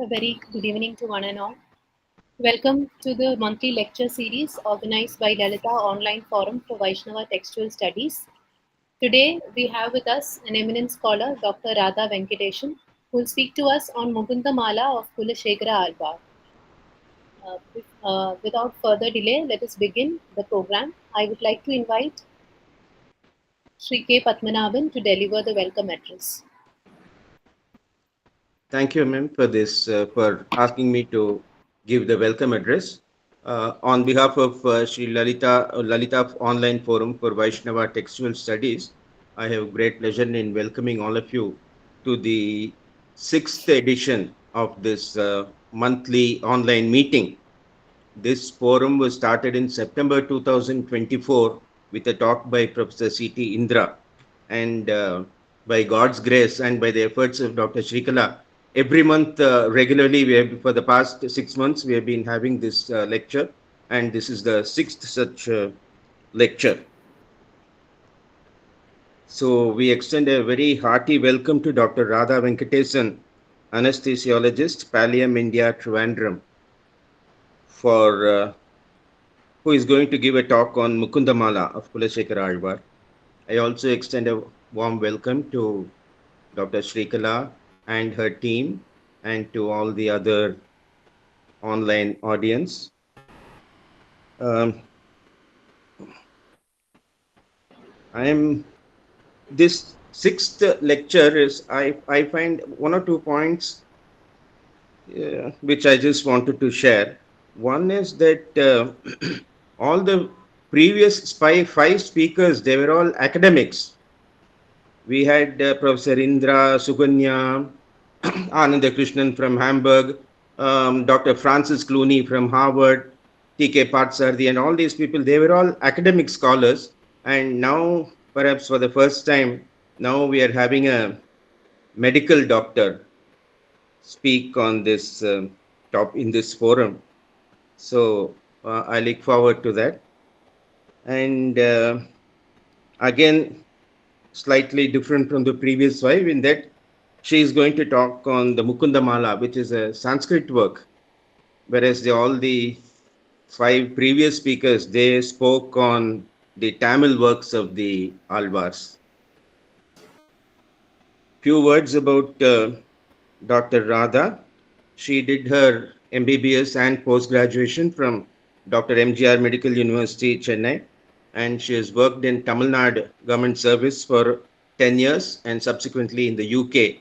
A very good evening to one and all. Welcome to the monthly lecture series organized by Lalita Online Forum for Vaishnava Textual Studies. Today we have with us an eminent scholar, Dr. Radha Venkatesan, who will speak to us on Mukundamala of Kulashekharaazhvaar. Without further delay, let us begin the program. I would like to invite Sri K. Padmanabhan to deliver the welcome address. Thank you, ma'am, for this, for asking me to give the welcome address. On behalf of Sri Lalita Online Forum for Vaishnava Textual Studies, I have great pleasure in welcoming all of you to the sixth edition of this monthly online meeting. This forum was started in September 2024 with a talk by Professor C.T. Indra. And by God's grace and by the efforts of Dr. Shrikala, every month regularly, for the past 6 months, we have been having this lecture. And this is the sixth such lecture. So we extend a very hearty welcome to Dr. Radha Venkatesan, Anaesthesiologist, Pallium, India, Trivandrum, for who is going to give a talk on Mukundamala of Kulashekharaazhvaar. I also extend a warm welcome to Dr. Shrikala and her team and to all the other online audience. This sixth lecture is, I find one or two points which I just wanted to share. One is that all the previous five speakers, they were all academics. We had Professor Indra, Suganya, Ananda Krishnan from Hamburg, Dr. Francis Clooney from Harvard, T.K. Patsardi, and all these people, they were all academic scholars. And now, perhaps for the first time, now we are having a medical doctor speak on this in this forum. So I look forward to that. And again, slightly different from the previous five in that she is going to talk on the Mukundamala, which is a Sanskrit work, whereas all the five previous speakers, they spoke on the Tamil works of the Alvars. Few words about Dr. Radha. She did her MBBS and post-graduation from Dr. MGR Medical University, Chennai, and she has worked in Tamil Nadu government service for 10 years and subsequently in the UK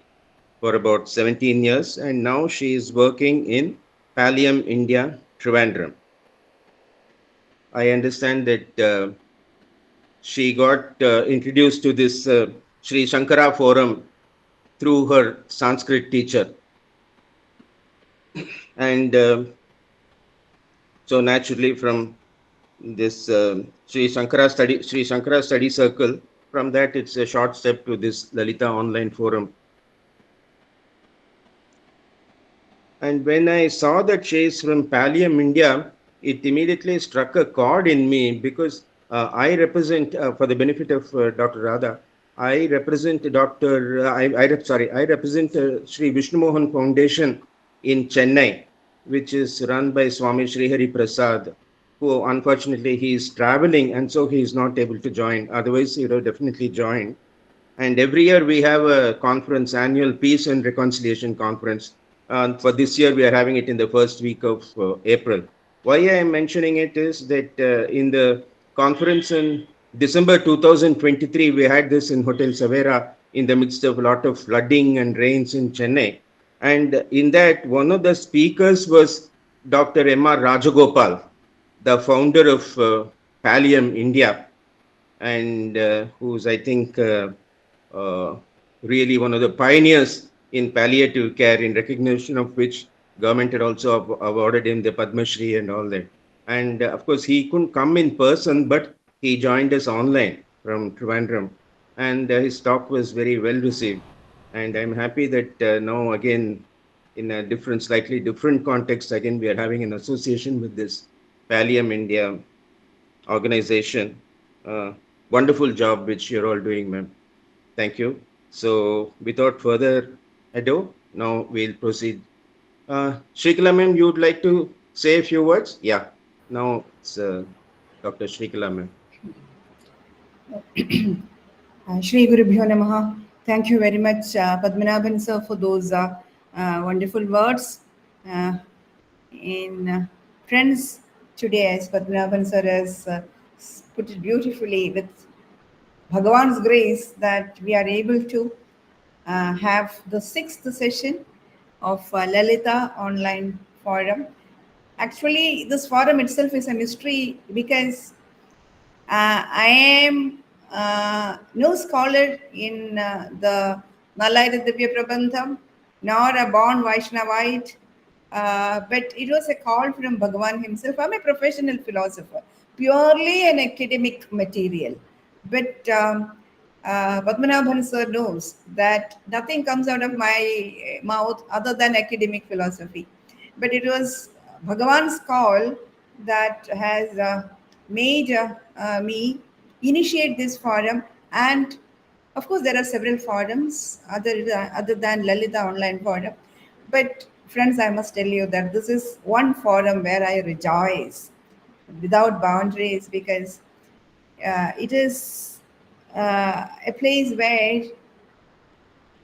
for about 17 years. And now she is working in Pallium, India, Trivandrum. I understand that she got introduced to this Sri Shankara Forum through her Sanskrit teacher. And so naturally from this Sri Shankara Study Circle, from that it's a short step to this Lalita Online Forum. And when I saw that she is from Pallium, India, it immediately struck a chord in me because I represent, for the benefit of Dr. Radha, I represent I represent Sri Vishnu Mohan Foundation in Chennai, which is run by Swami Sri Hari Prasad, who unfortunately he is traveling and so he is not able to join. Otherwise, he would have definitely joined. And every year we have a conference, annual Peace and Reconciliation Conference. For this year, we are having it in the first week of April. Why I am mentioning it is that in the conference in December 2023, we had this in Hotel Savera in the midst of a lot of flooding and rains in Chennai. And in that, one of the speakers was Dr. M.R. Rajagopal, the founder of Pallium India, and who's, I think, really one of the pioneers in palliative care, in recognition of which government had also awarded him the Padma Shri and all that. And of course, he couldn't come in person, but he joined us online from Trivandrum, and his talk was very well received. And I'm happy that now again, in a slightly different context, again we are having an association with this Pallium India organization. Wonderful job which you're all doing, ma'am. Thank you. So without further ado, now we'll proceed Shrikala ma'am, you would like to say a few words? Yeah. Now it's Dr. Shrikala ma'am. Shri Gurubhyo Namaha. Thank you very much, Padmanabhan sir, for those wonderful words. Uh, in Friends, today, as Padmanabhan sir has put it beautifully, with Bhagavan's grace, that we are able to have the sixth session of Lalita online forum. Actually, this forum itself is a mystery because I am no scholar in the Nalayana Divya Prabandham, nor a born Vaishnavite, but it was a call from Bhagavan himself. I'm a professional philosopher, purely an academic material. But Padmanabhan sir knows that nothing comes out of my mouth other than academic philosophy. But it was Bhagavan's call that has made me initiate this forum. And of course, there are several forums other than Lalita Online Forum. But friends, I must tell you that this is one forum where I rejoice without boundaries, because it is a place where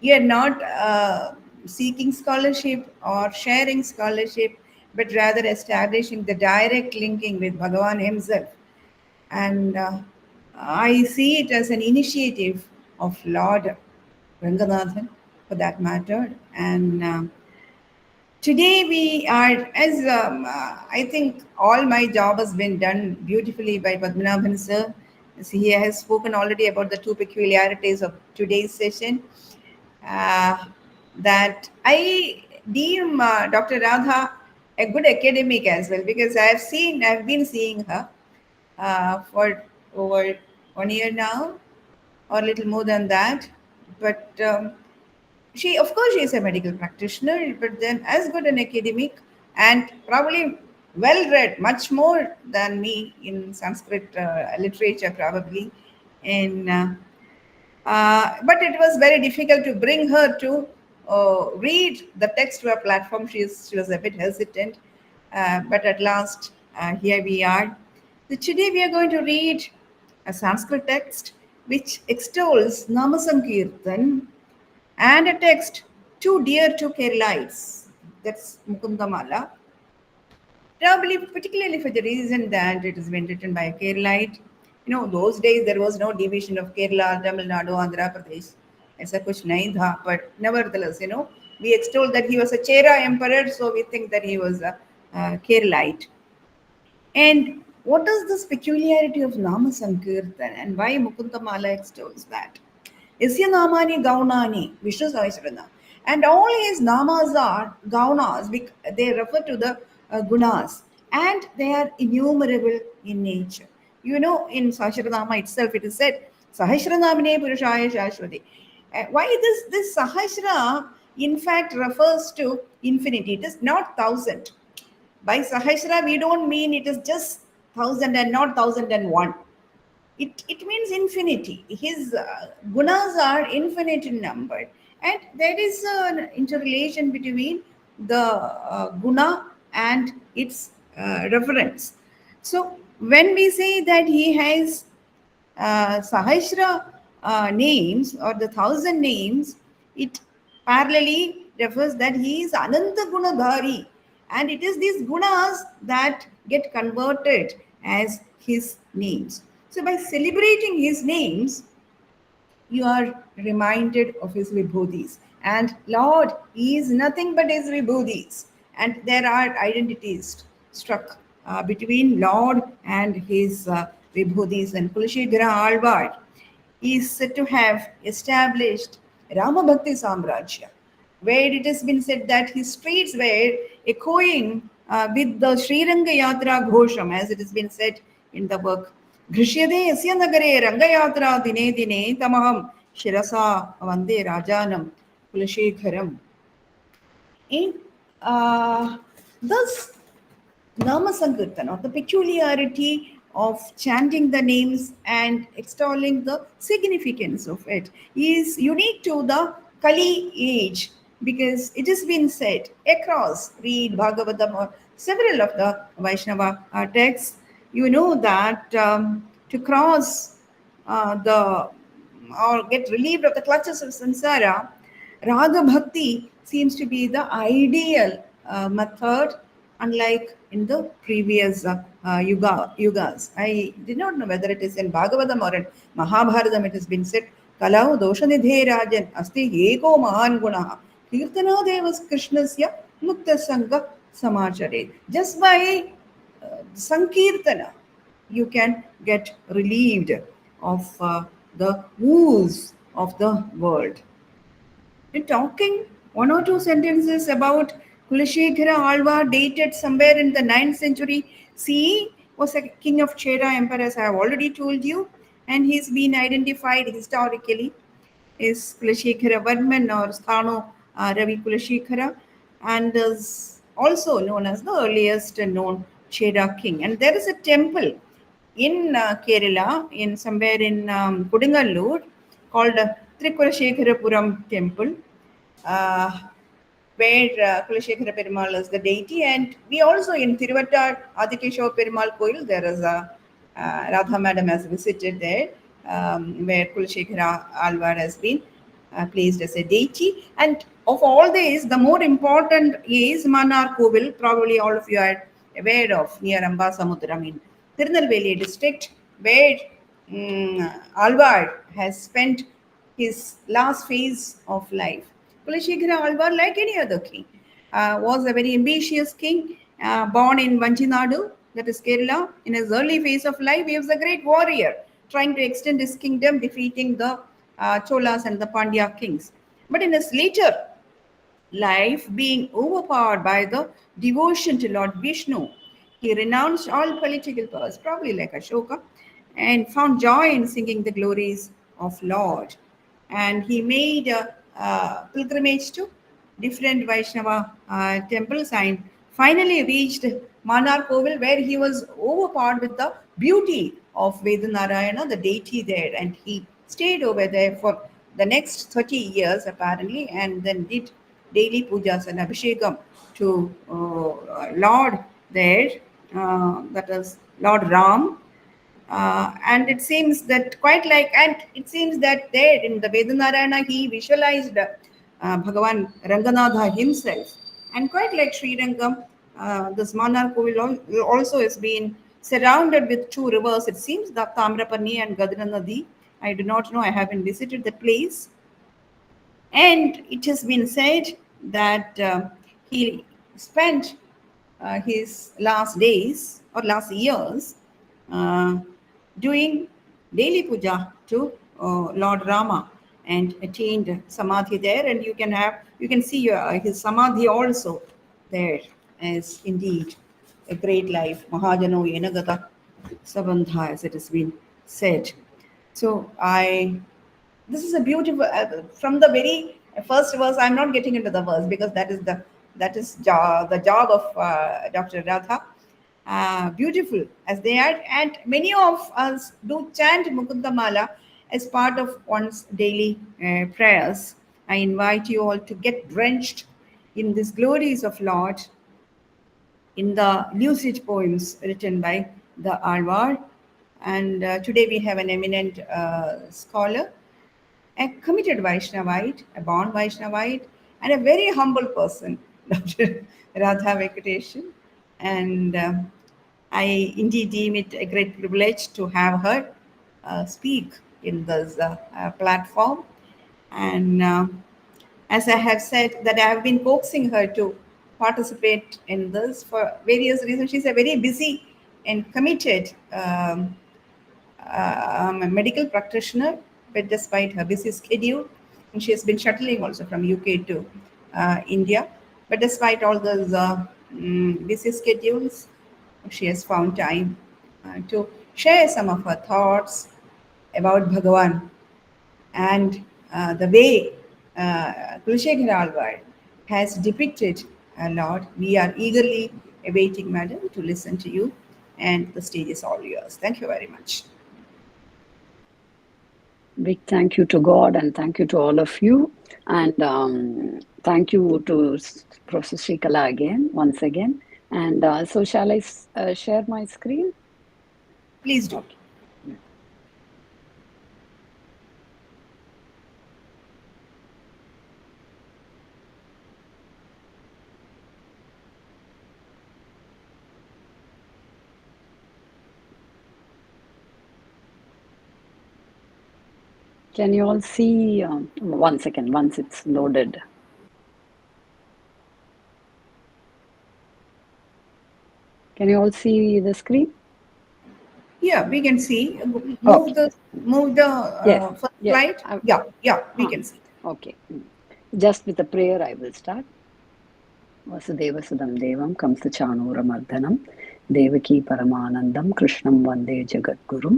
you're not seeking scholarship or sharing scholarship, but rather establishing the direct linking with Bhagavan himself. And I see it as an initiative of Lord Ranganathan, for that matter. And today we are, as I think all my job has been done beautifully by Padmanabhan sir. As he has spoken already about the two peculiarities of today's session. Uh, that I deem Dr. Radha a good academic as well, because I've been seeing her for over 1 year now, or a little more than that. But of course, she is a medical practitioner, but then as good an academic, and probably well read, much more than me in Sanskrit literature, probably. And but it was very difficult to bring her to read the text to a platform. She was a bit hesitant, but at last, here we are. So today we are going to read a Sanskrit text which extols Namasankirtan, and a text too dear to Keralites. That's Mukundamala. Probably, particularly for the reason that it has been written by a Keralite. Those days there was no division of Kerala, Tamil Nadu, Andhra Pradesh. ऐसा कुछ नहीं था, but nevertheless, we extol that he was a Chera emperor, so we think that he was a Keralite. And what is this peculiarity of Nama Sankirtan, and why Mukundamala extols that? Isya Namani Gaunani, Vishnu Sahasrana. And all his namas are gaunas, they refer to the gunas, and they are innumerable in nature. In Sahasranama itself, it is said, Sahasranamine Purushaya Shashwati. Why this Sahasra, in fact, refers to infinity. It is not thousand. By Sahasra, we don't mean it is just thousand and not 1001. It means infinity. His gunas are infinite in number. And there is an interrelation between the guna and its reference. So when we say that he has Sahasra names, or the 1000 names, it parallelly refers that he is Ananta Gunadhari, and it is these gunas that get converted as his names. So by celebrating his names, you are reminded of his vibhutis. And Lord is nothing but his vibhutis. And there are identities struck between Lord and his vibhutis. And Kulashekharaazhvaar is said to have established Rama Bhakti Samrajya, where it has been said that his streets were echoing with the Sriranga Yatra Ghosham, as it has been said in the work. Grishyade Asya Nagare Rangayatra Dine Dine Tamaham Shirasa Vande Rajanam Kulashekharam. In thus, Nama Sankirtan, or the peculiarity of chanting the names and extolling the significance of it, is unique to the Kali age, because it has been said across, read Bhagavatam or several of the Vaishnava texts, you know that to cross the or get relieved of the clutches of samsara, Raga Bhakti seems to be the ideal method, unlike in the previous yugas. I did not know whether it is in Bhagavatam or in Mahabharatam. It has been said, Kalau doshanidhe rajan asti eko mahan gunaha kirtanadevas krishnasya mukta sangha samachare. Just by sankirtana, you can get relieved of the woes of the world. In talking one or two sentences about Kulashekharaazhvaar, dated somewhere in the 9th century CE, was a king of Chera Empire, as I have already told you, and he's been identified historically is Kulashekharavarman or Sthano Ravi Kulashekhara, and is also known as the earliest known Chera king. And there is a temple in Kerala, in somewhere in Kodingalur, called Trikulashekarapuram temple, uh, where Kulashekhara Perumal is the deity. And we also in Thiruvattar Adikeshava Perumal Koil, there is a Radha Madam has visited there, where Kulashekhara Alvar has been placed as a deity. And of all these, the more important is Manar Kovil. Probably all of you are aware of, near Ambasamudram in Tirunelveli district, where Alvar has spent his last phase of life. Kulashekhara Alvar, like any other king, was a very ambitious king, born in Vanchinadu, that is Kerala. In his early phase of life, he was a great warrior, trying to extend his kingdom, defeating the Cholas and the Pandya kings. But in his later life, being overpowered by the devotion to Lord Vishnu, he renounced all political powers, probably like Ashoka, and found joy in singing the glories of Lord. And he made a pilgrimage to different Vaishnava temples and finally reached Manar Kovil, where he was overpowered with the beauty of Vedanarayana, the deity there. And he stayed over there for the next 30 years apparently, and then did daily pujas and abhishekam to Lord there, that is Lord Ram. And it seems that it seems that there in the Vedanarayana he visualized Bhagavan Ranganatha himself. And quite like Sri Rangam, this Manar Kovil also has been surrounded with two rivers. It seems that Tamraparni and Gadra Nadi. I do not know, I haven't visited the place. And it has been said that he spent his last days or last years uh, doing daily puja to Lord Rama and attained samadhi there. And you can see his samadhi also there, as indeed a great life. Mahajano Yenagata Sabandha, as it has been said. So this is a beautiful from the very first verse. I'm not getting into the verse because the job of Dr. Radha. Beautiful as they are, and many of us do chant Mukundamala as part of one's daily prayers. I invite you all to get drenched in these glories of Lord, in the lucid poems written by the Alvar. And today we have an eminent scholar, a committed Vaishnavite, a born Vaishnavite, and a very humble person, Dr. Radha Venkatesan. And I indeed deem it a great privilege to have her speak in this platform. And as I have said, that I have been coaxing her to participate in this for various reasons. She's a very busy and committed a medical practitioner, but despite her busy schedule, and she has been shuttling also from UK to India. But despite all those busy schedules, she has found time to share some of her thoughts about Bhagavan and the way Kulashekharaazhvaar has depicted Lord. We are eagerly awaiting, Madam, to listen to you, and the stage is all yours. Thank you very much. Big thank you to God and thank you to all of you. And thank you to Professor Srikala again, once again. And so shall I share my screen? Please do. Okay. Can you all see? One second, once it's loaded. Can you all see the screen? Yeah, we can see. Move Okay. the Yes. first Yes. slide. Yeah, we can see. Okay. Just with a prayer, I will start. Vasudeva Sudam Devam Kamsa Chanura Mardhanam Devaki Paramanandam Krishnam Vande Jagadgurum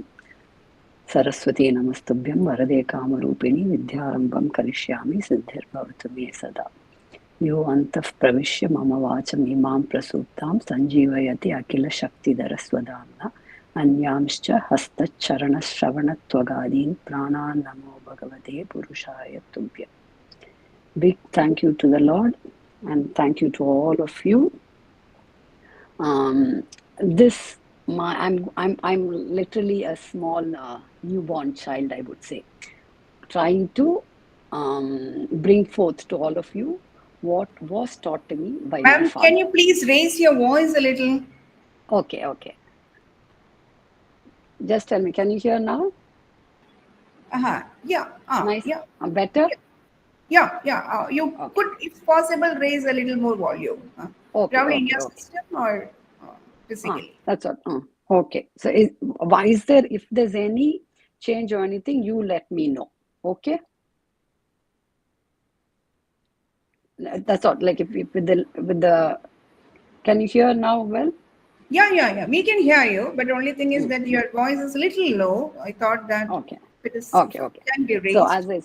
Saraswati Namastubhyam Varade Kamarupini Vidyarambam Karishyami Siddhir Bhavatu Me Sada Yo Antaf Pravishya Mama Vacham Imam Prasuptam Sanjivayati Akila Shakti Daraswadamna Anyamscha Hasta Charana Shravana Twagadin Prana Namo Bhagavate Purushaya Tubhya. Big thank you to the Lord and thank you to all of you. I'm literally a small newborn child, I would say, trying to bring forth to all of you what was taught to me by my Ma'am, can father. you please raise your voice a little? Okay. Just tell me, can you hear now? Yeah. Nice. Yeah. Better? Yeah. You Okay. could, if possible, raise a little more volume. Probably in your system or physically. That's all. Okay. So why is there, if there's any change or anything, you let me know. Okay. That's all. Like if with the, can you hear now well? Yeah. We can hear you, but the only thing is that your voice is a little low. I thought that Okay. if it can be raised. So as I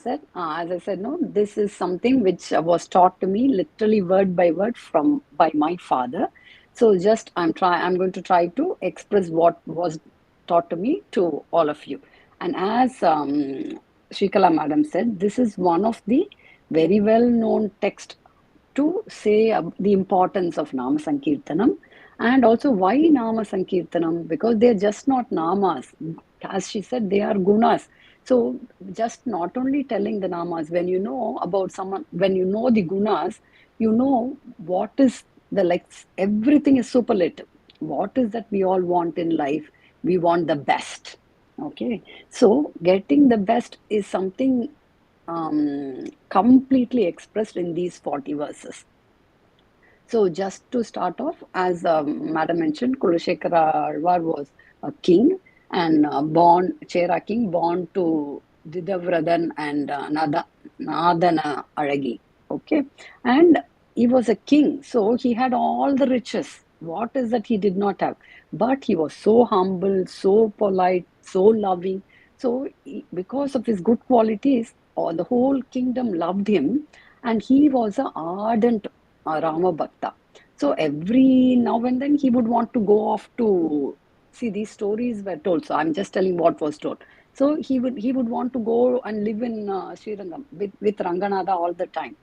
said, no, this is something which was taught to me literally word by word by my father. So just I'm going to try to express what was taught to me to all of you. And as Srikala Madam said, this is one of the very well known text to say the importance of Nama Sankirtanam and also why Nama Sankirtanam, because they're just not Namas. As she said, they are gunas. So just not only telling the Namas, when you know about someone, when you know the gunas, you know what is everything is superlative. What is that we all want in life? We want the best. Okay. So getting the best is something completely expressed in these 40 verses. So just to start off, as Madam mentioned, Kulashekharaazhvaar was a king and Chera king, born to Didavradan and Nadana Aragi. Okay. And he was a king, so he had all the riches. What is that he did not have? But he was so humble, so polite, so loving. So because of his good qualities, the whole kingdom loved him, and he was an ardent Rama Bhakta. So every now and then he would want to go off to see, these stories were told. So I'm just telling what was told. So he would want to go and live in Srirangam with Ranganatha all the time,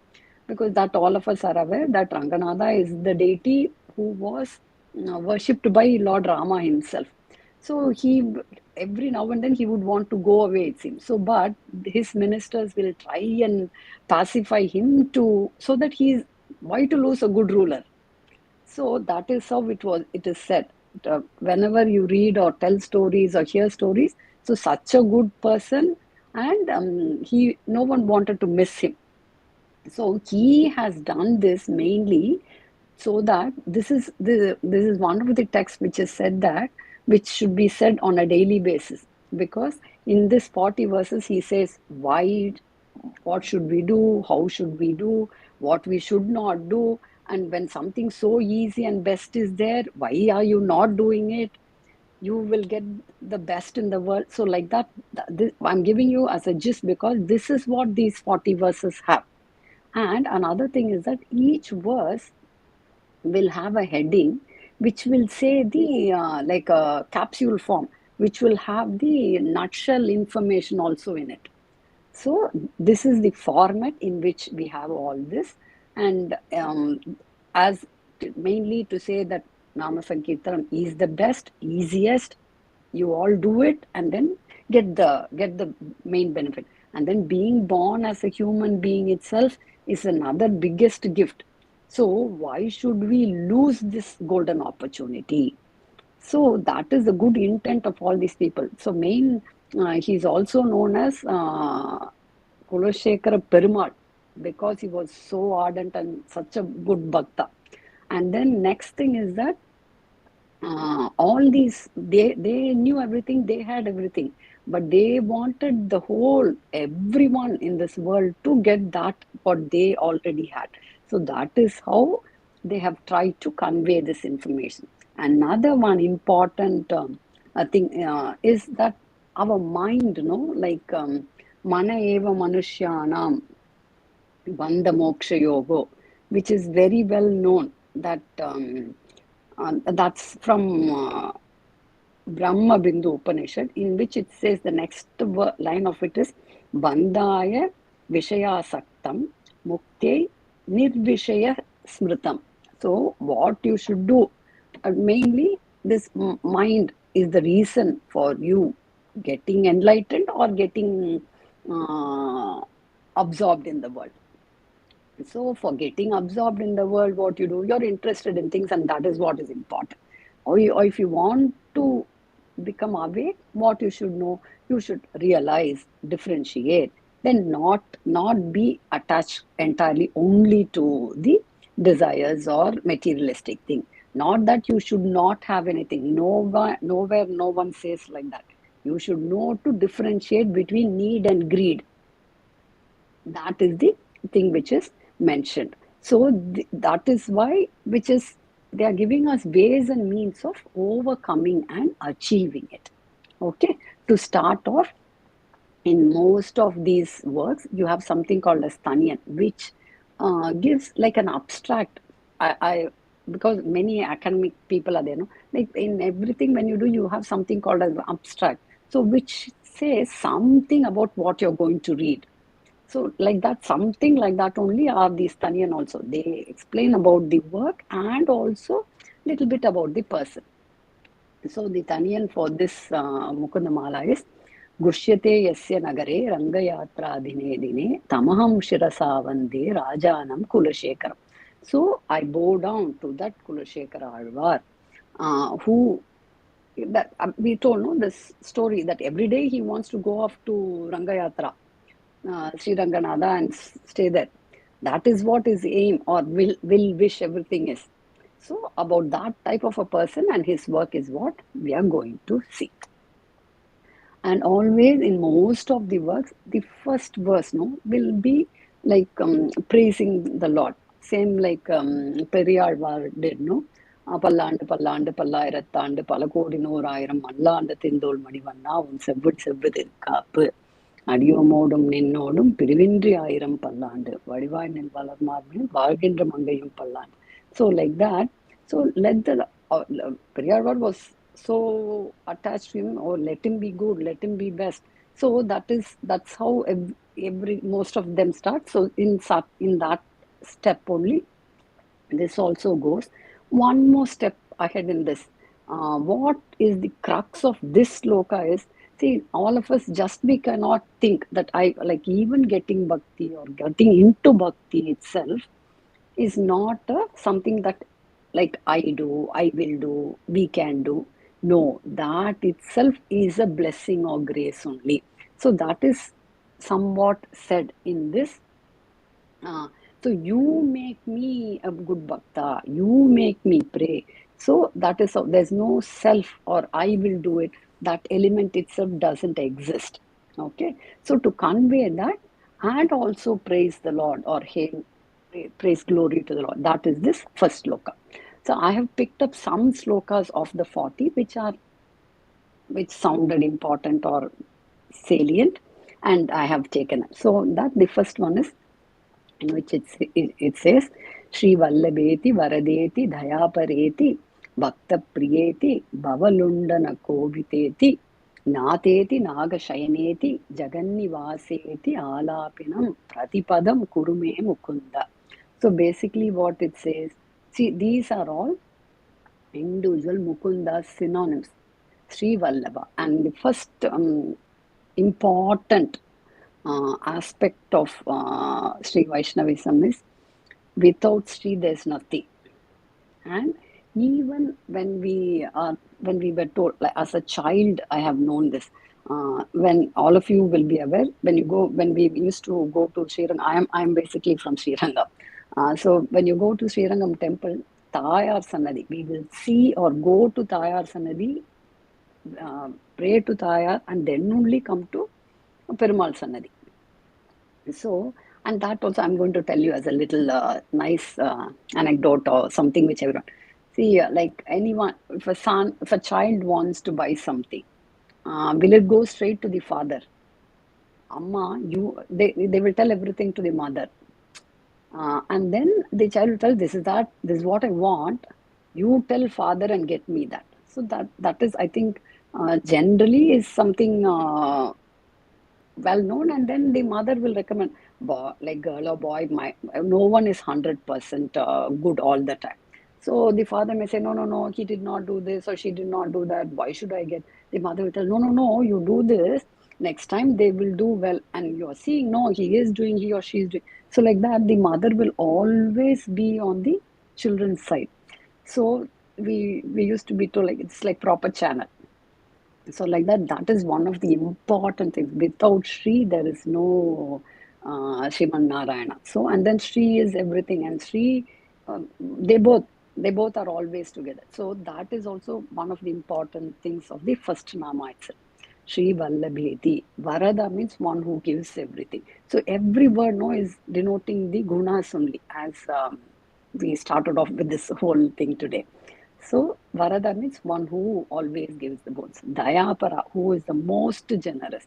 because that all of us are aware that Ranganatha is the deity who was worshipped by Lord Rama himself. So every now and then he would want to go away, it seems. So, but his ministers will try and pacify him so that why to lose a good ruler? So that is how it is said. Whenever you read or tell stories or hear stories, so such a good person, and no one wanted to miss him. So he has done this mainly so that this is one of the texts which is said that which should be said on a daily basis, because in this 40 verses he says why, what should we do, how should we do, what we should not do, and when something so easy and best is there, why are you not doing it? You will get the best in the world. So like that, I'm giving you as a gist because this is what these 40 verses have. And another thing is that each verse will have a heading which will say the like a capsule form, which will have the nutshell information also in it. So this is the format in which we have all this. And as mainly to say that Nama Sankirtanam is the best, easiest, you all do it and then get the main benefit. And then being born as a human being itself is another biggest gift. So why should we lose this golden opportunity? So that is the good intent of all these people. So he's also known as Kulashekhara Perumal, because he was so ardent and such a good bhakta. And then next thing is that all these, they knew everything, they had everything, but they wanted the whole, everyone in this world to get that what they already had. So that is how they have tried to convey this information. Another one important thing is that our mind, like mana eva manushyanam bandha moksha yogo, which is very well known, that that's from Brahma Bindu Upanishad, in which it says the next line of it is Bandhaya Vishaya Saktam Mukte Nirvishaya Smritam. So what you should do, mainly this mind is the reason for you getting enlightened or getting absorbed in the world. So for getting absorbed in the world, what you do, you're interested in things, and that is what is important. Or if you want to become awake, what you should know, you should realize, differentiate, then not be attached entirely only to the desires or materialistic thing. Not that you should not have anything. Nowhere no one says like that. You should know to differentiate between need and greed. That is the thing which is mentioned. So that is why, they are giving us ways and means of overcoming and achieving it. Okay, to start off, in most of these works, you have something called as Tanyan, which gives like an abstract. Because many academic people are there, like in everything when you do, you have something called as abstract. So which says something about what you're going to read. So like that, something like that only are these Tanyan also. They explain about the work and also little bit about the person. So the Tanyan for this Mukundamala is Gushyate Yasya Nagare Rangayatra Dine Dine Tamaham Shirasa Vande Rajanam Kulashekhara. So I bow down to that Kulashekharaazhvaar, who that we told this story that every day he wants to go off to Rangayatra, Sri Ranganatha, and stay there. That is what his aim or will wish everything is. So about that type of a person and his work is what we are going to see. And always in most of the works, the first verse will be like praising the Lord. Same like Periyalvar did, பல்லாண்டு பல்லாண்டு பல்லாயிரத்தாண்டு பல கோடி நூறாயிரம் மல்லாண்டு திந்தோள் மணிவண்ணா உன் செவ்விடு காப்பு அடியோமோடும் நின்னோடும் பிரிவின்றி ஆயிரம் பல்லாண்டு வடிவாய் நெல் வளர் மார்பில் வாழ்கின்ற மங்கையும் பல்லாண்டு. So like that, so let the Periyalvar was so attached to him, or let him be good, let him be best. So that's how most of them start. So in that step only, this also goes one more step ahead in this. What is the crux of this sloka is, see, all of us we cannot think that I like even getting bhakti or getting into bhakti itself is not something that like I will do, we can do. No, that itself is a blessing or grace only. So that is somewhat said in this. So you make me a good bhakta, you make me pray. So that is how, there's no self or I will do it. That element itself doesn't exist. Okay, so to convey that and also praise the Lord or hail, praise glory to the Lord, that is this first sloka. So I have picked up some slokas of the 40 which sounded important or salient, and I have taken it. So that the first one is, in which it says, Shri Vallabheti Varadeti Dhayapareti Bhakta Priyeti Bhavalundana Koviteti Nateti Nagashayaneti Jagannivaseti Alapinam Pratipadam Kurume Mukunda. So basically what it says, see, these are all individual Mukunda's synonyms. Sri Vallabha. And the first important aspect of Sri Vaishnavism is without Sri there's nothing. And even when we were told, like as a child, I have known this. When all of you will be aware, when we used to go to Srirangam, I am basically from Srirangam. So when you go to Srirangam temple, Tayar Sanadi, we will see or go to Tayar Sanadi, pray to Tayar, and then only come to Perumal Sanadi. So, and that also I'm going to tell you as a little nice anecdote or something which everyone see. Like anyone, if a child wants to buy something, will it go straight to the father? Amma, they will tell everything to the mother, and then the child will tell, this is what I want. You tell father and get me that. So that is, I think, generally is something well known, and then the mother will recommend, like girl or boy, no one is 100% good all the time. So the father may say, no, he did not do this or she did not do that. Why should I get? The mother will tell, no, you do this. Next time they will do well. And you're seeing, no, he or she is doing. So like that, the mother will always be on the children's side. So we used to be told, like, it's like proper channel. So like that is one of the important things. Without Sri, there is no Sriman Narayana. So, and then Sri is everything, and Sri, they both are always together. So that is also one of the important things of the first Nama itself. Sri Vallabheti. Varada means one who gives everything. So every word is denoting the gunas only, as we started off with this whole thing today. So, Varada means one who always gives the boons. Dayapara, who is the most generous.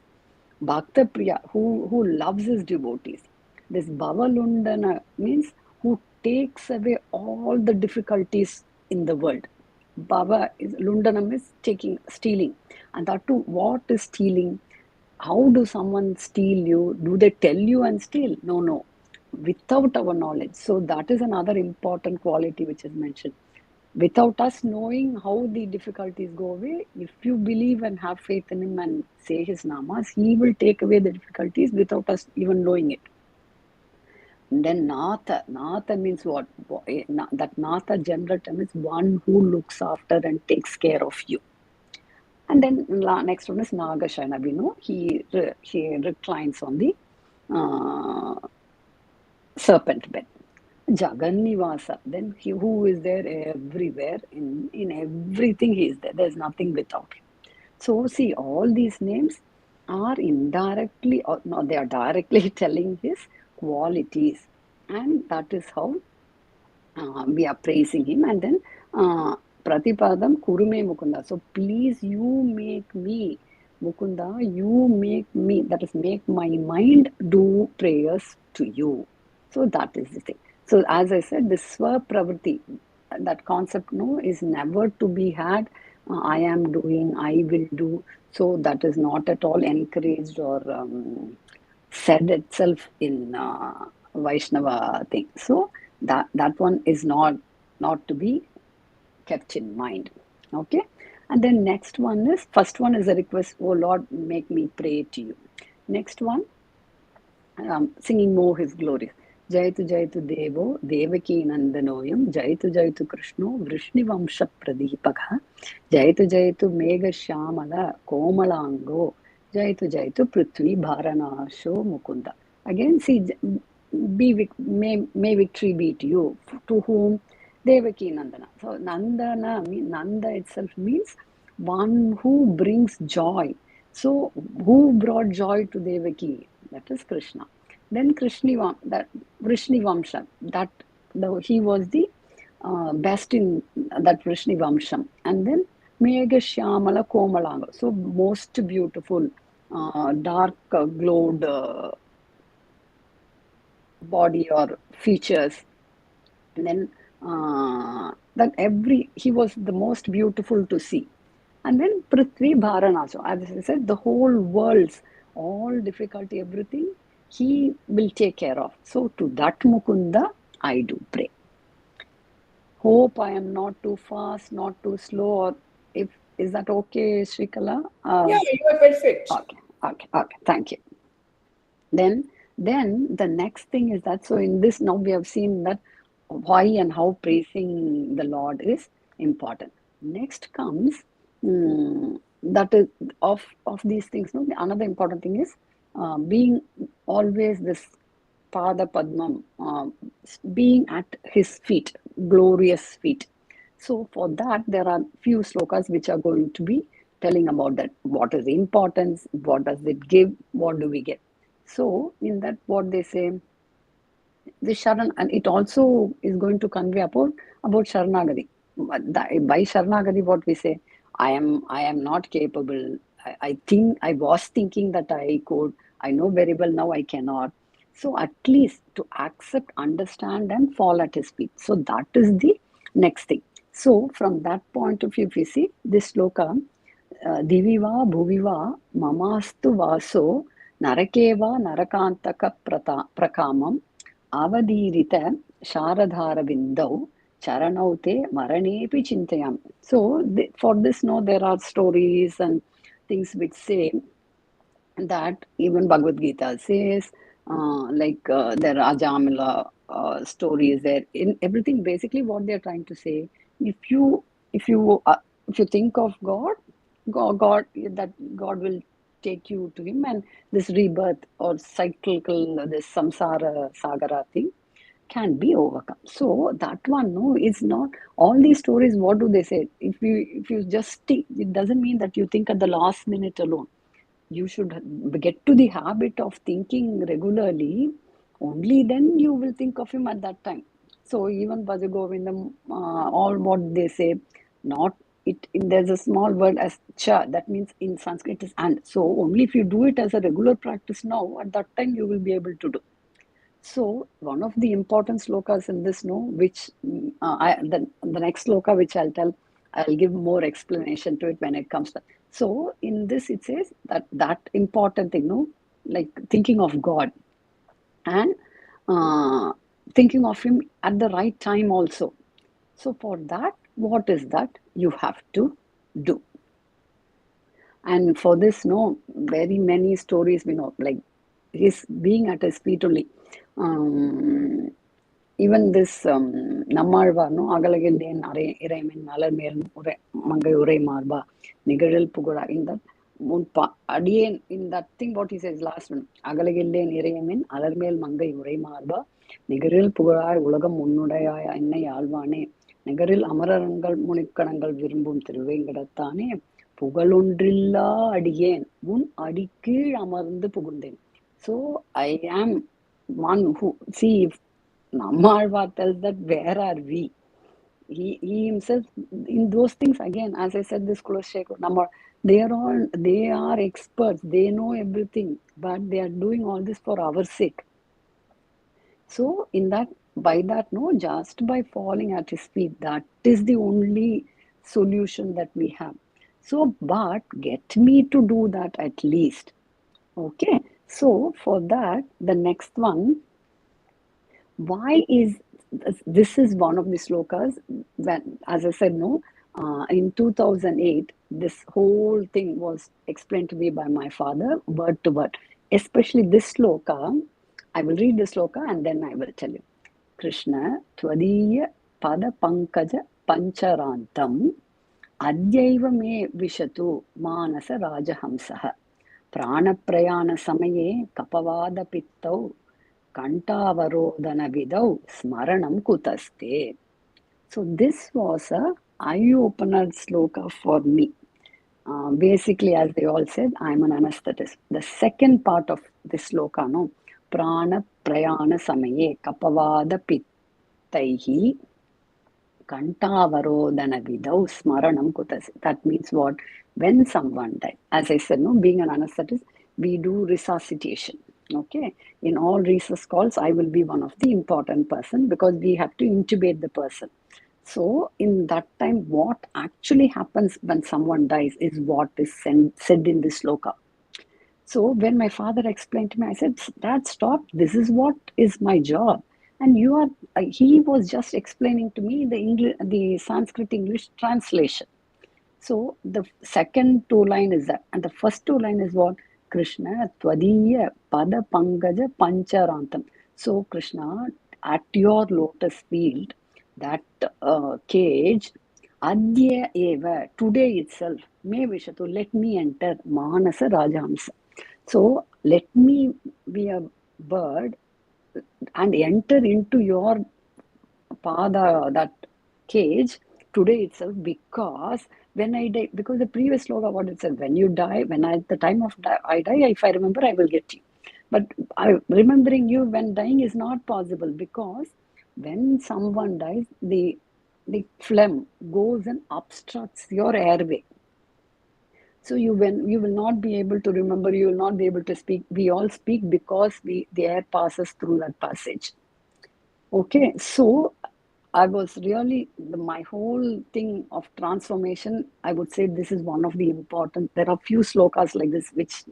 Bhakta Priya, who loves his devotees. This Bhavalundana means who takes away all the difficulties in the world. Lundanam is stealing. And that too, what is stealing? How do someone steal you? Do they tell you and steal? No. Without our knowledge. So that is another important quality which is mentioned. Without us knowing how the difficulties go away, if you believe and have faith in him and say his namas, he will take away the difficulties without us even knowing it. And then Natha means what? That Natha general term is one who looks after and takes care of you. And then next one is Nagashayana. We know he reclines on the serpent bed. Jagannivasa, then he who is there everywhere, in everything he is there. There's nothing without him. So see, all these names are indirectly, or no, they are directly telling his qualities. And that is how we are praising him. And then Pratipadam Kurume Mukunda. So please, you make me, Mukunda, you make me, that is, make my mind do prayers to you. So that is the thing. So as I said, this Swapravati, that concept is never to be had. I am doing, I will do. So that is not at all encouraged or said itself in Vaishnava thing. So that one is not to be kept in mind. Okay. And then next one is, first one is a request, oh Lord, make me pray to you. Next one, singing more his glories. Jaitu Devo, Devaki Nandanoyam, Jaitu Krishno, Vrishnivansha Pradipaka, Jaitu Mega Shamala, Komalango, Jaitu Prithvi Bharanasho Mukunda. Again, see, may victory be to you. To whom? Devaki Nandana. So Nanda itself means one who brings joy. So who brought joy to Devaki? That is Krishna. Then Vrishnivansha, he was the best in that Vrishnivansha. And then Mega Shyamala Komalanga, so most beautiful, dark glowed body or features. And then he was the most beautiful to see. And then Prithvi Bharanaso, as I said, the whole world's, all difficulty, everything, he will take care of. So to that Mukunda, I do pray. Hope I am not too fast, not too slow. Or is that okay, Srikala? Yeah, you are perfect. Okay. Thank you. Then the next thing is that, so in this now we have seen that why and how praising the Lord is important. Next comes that is of these things. No, another important thing is being always this Pada Padmam, being at his feet, glorious feet. So for that, there are few slokas which are going to be telling about that. What is the importance? What does it give? What do we get? So in that, what they say, the Sharan, and it also is going to convey about Sharanagati. By Sharanagati, what we say, I am not capable. I was thinking that I could. I know very well now I cannot. So at least to accept, understand, and fall at his feet. So that is the next thing. So from that point of view, if you see this sloka, Diviva Bhuviva Mamastu Vaso Narakeva Narakantaka Prakamam Avadirita Sharadharavindau Charanaute Maranepi Chintayam. So for this, no, there are stories and things which say that even Bhagavad Gita says, the Rajamila story is there. In everything, basically, what they are trying to say, if you think of God, that God will take you to Him, and this rebirth or cyclical, this samsara sagara thing can be overcome. So that one, no, is not all these stories. What do they say? If you just think, it doesn't mean that you think at the last minute alone. You should get to the habit of thinking regularly. Only then you will think of him at that time. So even Bhajagovindam, all what they say, not it. There's a small word as cha, that means in Sanskrit is and. So only if you do it as a regular practice now, at that time you will be able to do. So one of the important slokas in this, no, which the next sloka which I'll give more explanation to it when it comes to. So in this it says that important thing, no, like thinking of God and thinking of Him at the right time also. So for that, what is that you have to do? And for this, no, very many stories we know, like His being at His feet only. Even this Nammalvar, no, Agalagilden Iraimin Malarmel Mangai Urai Marba, Nigaril Pugura, in that again in that thing what he says last one, Agalagilden Iraimin, Alarmel Mangai Urai Marba, Nigaril Pugura, Ulagam Munudaya, Inna Alvane, Nigaril Amarangal Munikarangal Virumbum Thiruvengadatane, Pugalundrilla Adigan, Mun Adikil Amaranda Pugunden. So I am one who, see, if Nammalvar tells that where are we? He himself in those things, again, as I said, this Kulashekharaazhvaar, they are experts, they know everything, but they are doing all this for our sake. So by that, no, just by falling at his feet, that is the only solution that we have. So, but get me to do that at least. Okay. So for that, the next one, why is this is one of the slokas when, as I said, no, in 2008 this whole thing was explained to me by my father word to word, especially this sloka. I will read the sloka and then I will tell you. Krishna Tvadiya Pada Pankaja Pancharantam Adyaiva me Vishatu Manasa Rajahamsaha Pranaprayana Samaye Kapavada Pittau Kantavarodhana Vidau Smaranam Kutaste. So this was a eye-opener sloka for me. Basically, as they all said, I'm an anesthetist. The second part of this sloka, no, Prana Prayana Samaye Kapavada Pittaihi Kantavarodhana Vidau Smaranam Kutaste. That means what? When someone died. As I said, no, being an anesthetist, we do resuscitation. Okay, in all resus calls, I will be one of the important person because we have to intubate the person. So in that time, what actually happens when someone dies is what is said in this sloka. So when my father explained to me, I said, Dad, stop. This is what is my job. And you are, he was just explaining to me the English, the Sanskrit English translation. So the second two line is that, and the first two line is what? Krishna Tvadiya Pada Pangaja Pancharantam. So Krishna, at your lotus field, that cage, Adya Eva, today itself, me Vishatu, let me enter Manasa Rajahamsa. So let me be a bird and enter into your pada, that cage, today itself, because when I die, because the previous sloka, what it said, when you die, when at the time of I die, if I remember, I will get you. But remembering you when dying is not possible, because when someone dies, the phlegm goes and obstructs your airway. So you will not be able to remember, you will not be able to speak. We all speak because the air passes through that passage. Okay, so I was really, my whole thing of transformation, I would say this is one of the important, there are few slokas like this which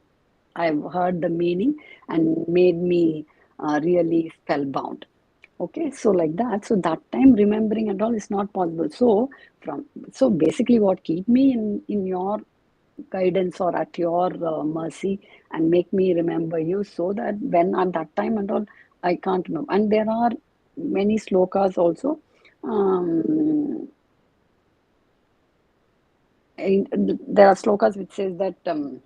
I've heard the meaning and made me really spellbound. Okay, so like that, so that time remembering and all is not possible. So basically what keep me in your guidance or at your mercy and make me remember you, so that when at that time and all, I can't remember. And there are many slokas also. There are slokas which says that I'm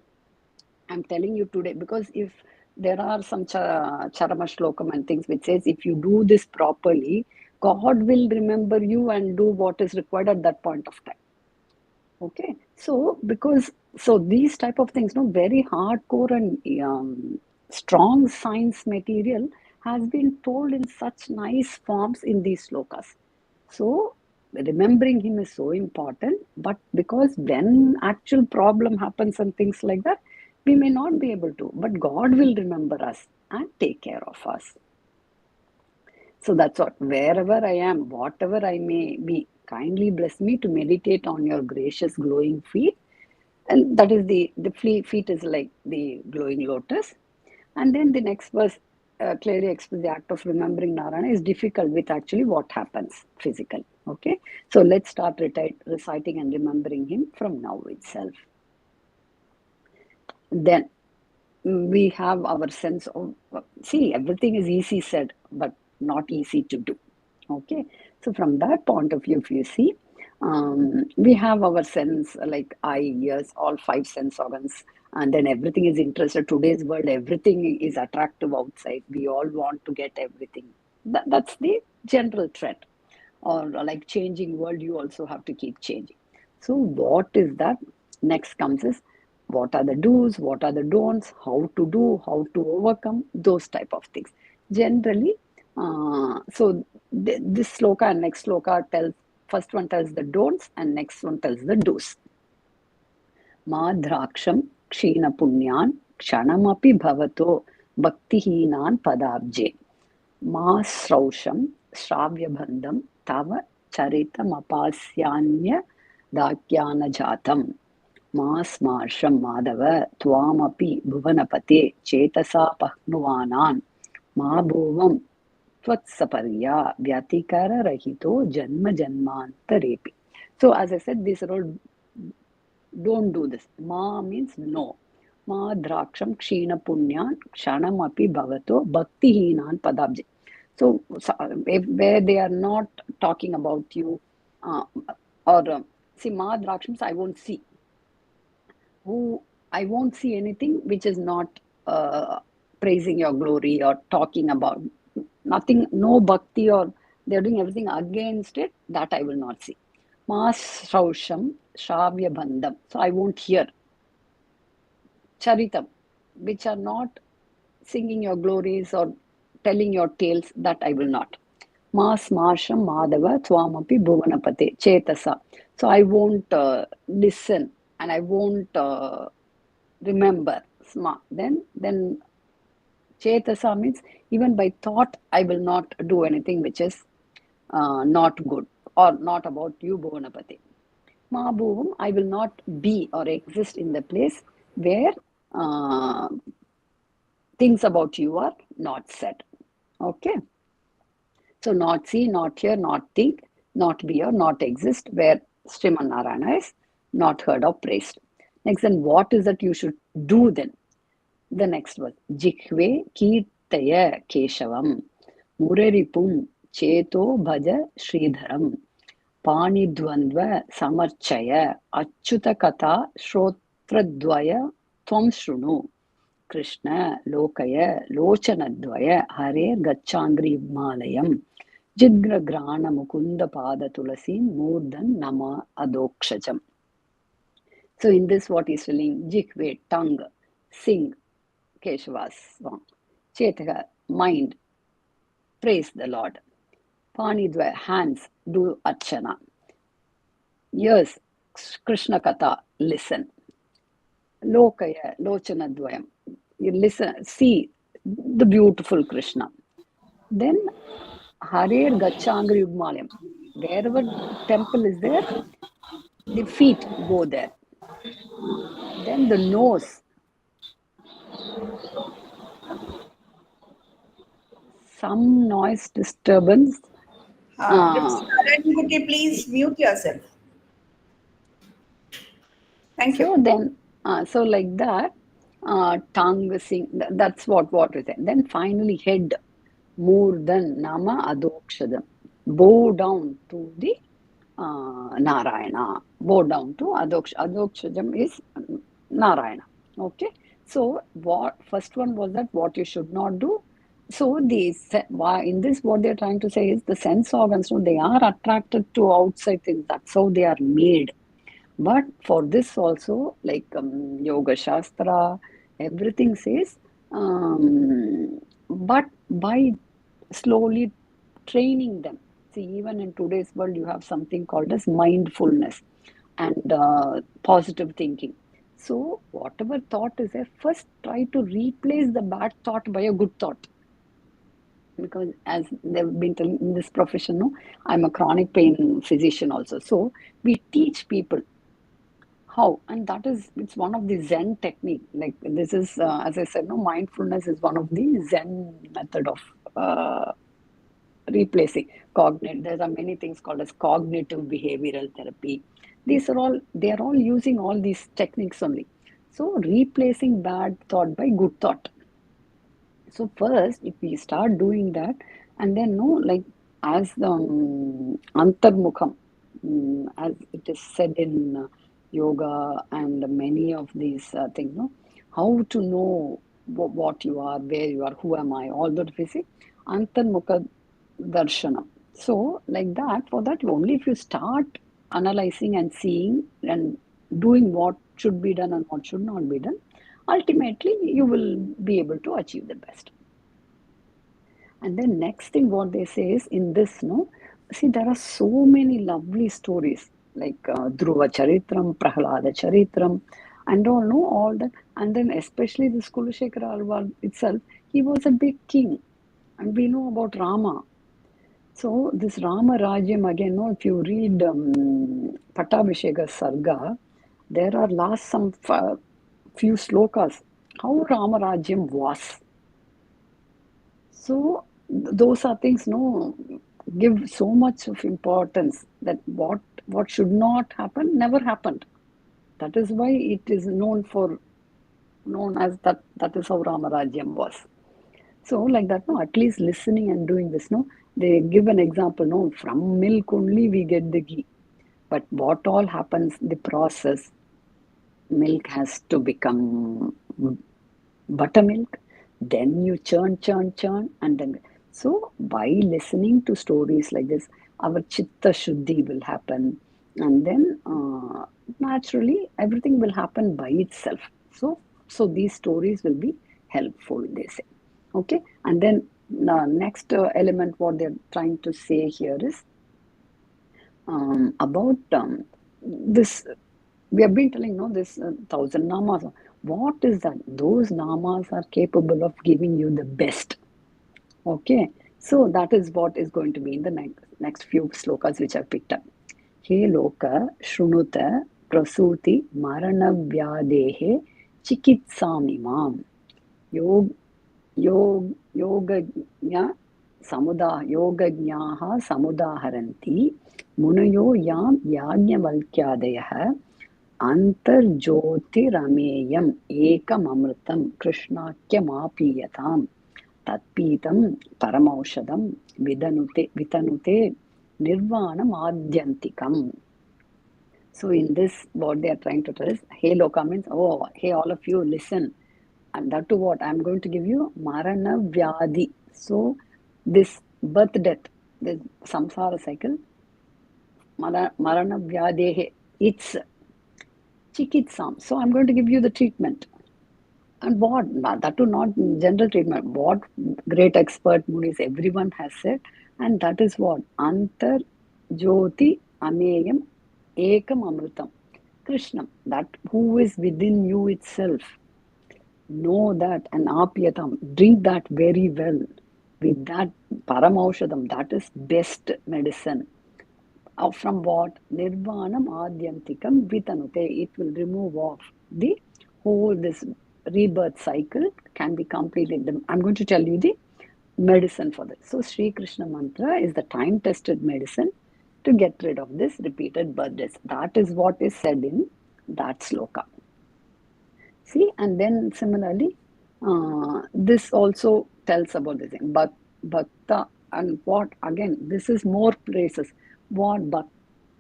telling you today, because if there are some charama shlokam and things which says if you do this properly, God will remember you and do what is required at that point of time. Okay, so these type of things, no, very hardcore and strong science material has been told in such nice forms in these slokas. So remembering him is so important, but because when actual problem happens and things like that, we may not be able to, but God will remember us and take care of us. So that's what, wherever I am, whatever I may be, kindly bless me to meditate on your gracious glowing feet. And that is the feet is like the glowing lotus. And then the next verse clearly explains the act of remembering Narayana is difficult with actually what happens physically. Okay, so let's start reciting and remembering him from now itself. Then we have our sense of, see, everything is easy said, but not easy to do. Okay, so from that point of view, if you see, we have our sense like eye, ears, all five sense organs, and then everything is interested. Today's world, everything is attractive outside. We all want to get everything. That's the general trend. Or like changing world, you also have to keep changing. So what is that? Next comes is, what are the do's, what are the don'ts, how to do, how to overcome, those type of things. Generally, this sloka and next sloka tells, first one tells the don'ts and next one tells the do's. Ma draksham kshina punyan kshanamapi bhavato bhaktihinan padabje. Ma srausham shravyabandham tava charitamapasyaanya dakyana jatam. Ma smarsham madava tvamapi bhuvanapate chetasa pahnuvanan ma bhuvam tvatsaparya vyatikara rahito janma janmantarepi. So as I said, these are all, don't do this. Ma means no. Ma draksham kshina punyan kshanam api bhavato bhaktihinan padabje. So where they are not talking about you, see, ma drakshams, I won't see. I won't see anything which is not praising your glory or talking about nothing, no bhakti, or they're doing everything against it, that I will not see. Mas Shrausham Shravya Bandham. So I won't hear. Charitam, which are not singing your glories or telling your tales, that I will not. Mas Marsham Madhava Twamapi Bhuvanapate Chetasa. So I won't listen and I won't remember. Then Chetasa means even by thought I will not do anything which is not good or not about you, Bhuvanapati. Mahabhuvam, I will not be or exist in the place where things about you are not said. Okay. So not see, not hear, not think, not be or not exist, where Sriman Narayana is not heard or praised. Next, then what is that you should do then? The next one, Jihve Kirtaya Keshavam, Muraripum Cheto Bhaja Sridharam, Panidvandva Samarchaya, Achyuta Katha Shrotradvaya Tvam Shrunu, Krishna Lokaya Lochanadvaya Hare Gachangri Malayam, Jigra Grana Mukunda Pada Tulasin Murdan Nama Adokshajam. So in this what is telling, Jihve, tongue, sing, Keshava's song. Chetaka, mind, praise the Lord. Panidva, hands, do archana. Ears, Krishna Katha, listen. Lokaya, Lochana Dvayam, you listen, see the beautiful Krishna. Then Harer Gachangri Yugmalayam, wherever temple is there, the feet go there. Then the nose, some noise disturbance. Radha Venkatesan, please mute yourself. Thank you. So then, so like that, tongue, sing, that's what is it. Then finally, head, more than Nama Adokshadam, bow down to the Narayana, bow down to Adokshadam is Narayana. Okay, so what first one was that what you should not do. So in this what they're trying to say is the sense organs, no, they are attracted to outside things. That's how they are made. But for this also, like Yoga Shastra, everything says, but by slowly training them. See, even in today's world, you have something called as mindfulness and positive thinking. So whatever thought is there, first try to replace the bad thought by a good thought. Because as they've been telling in this profession, no, I'm a chronic pain physician also. So we teach people how, and that is, it's one of the Zen technique. Like this is, as I said, no, mindfulness is one of the Zen method of replacing cognitive. There are many things called as cognitive behavioral therapy. These are all, they are all using all these techniques only. So replacing bad thought by good thought. So first, if we start doing that, and then no, like as the antarmukham, as it is said in yoga and many of these things, no, how to know what you are, where you are, who am I, all that we say, antarmukha darshanam. So like that, for that only if you start analyzing and seeing and doing what should be done and what should not be done, ultimately you will be able to achieve the best. And then next thing what they say is in this, no, see there are so many lovely stories like Dhruva Charitram, Prahlada Charitram, and all, no, all that. And then especially this Kulashekharaazhvaar itself, he was a big king, and we know about Rama. So this Rama Rajyam again, no, if you read Pattabhisheka Sarga, there are last some few slokas how Rama Rajyam was. So those are things, no, give so much of importance that what should not happen never happened. That is why it is known as that is how Rama Rajyam was. So like that, no, at least listening and doing this, no, they give an example, no, from milk only we get the ghee. But what all happens, the process, milk has to become buttermilk, then you churn, and then. So by listening to stories like this, our chitta shuddhi will happen, and then naturally everything will happen by itself. So these stories will be helpful, they say. Okay, and then next element what they're trying to say here is about this. We have been telling, no, this 1,000 namas. What is that? Those namas are capable of giving you the best. Okay, so that is what is going to be in the next few slokas which I picked up. He loka shrunuta prasuti marana vyadehe chikitsami mam yoganya yogajnaha samudaharanti munayo yam yajnavalkyadayah antarjyotirameyam ekam amritam krishnakya tatpitam paramaushadam vitanute nirvanam adyantikam. So in this, what they are trying to tell is, hey Loka means, oh, hey all of you, listen. And that to what? I'm going to give you Marana Vyadi. So this birth death, this samsara cycle, Marana Vyadehe, it's chikitsam. So I'm going to give you the treatment. And what? That too not general treatment. What great expert Munis, everyone has said. And that is what? Antar Jyoti Ameyam Ekam Amritam. Krishnam, that who is within you itself. Know that and apyatam, drink that very well. With that paramaushadam, that is best medicine. From what? Nirvanam adyantikam vitanute. It will remove off the whole this rebirth cycle can be completed. I'm going to tell you the medicine for this. So Sri Krishna mantra is the time-tested medicine to get rid of this repeated birthdays. That is what is said in that sloka. See, and then similarly, this also tells about this thing. Bhakta, and what again? This is more places. What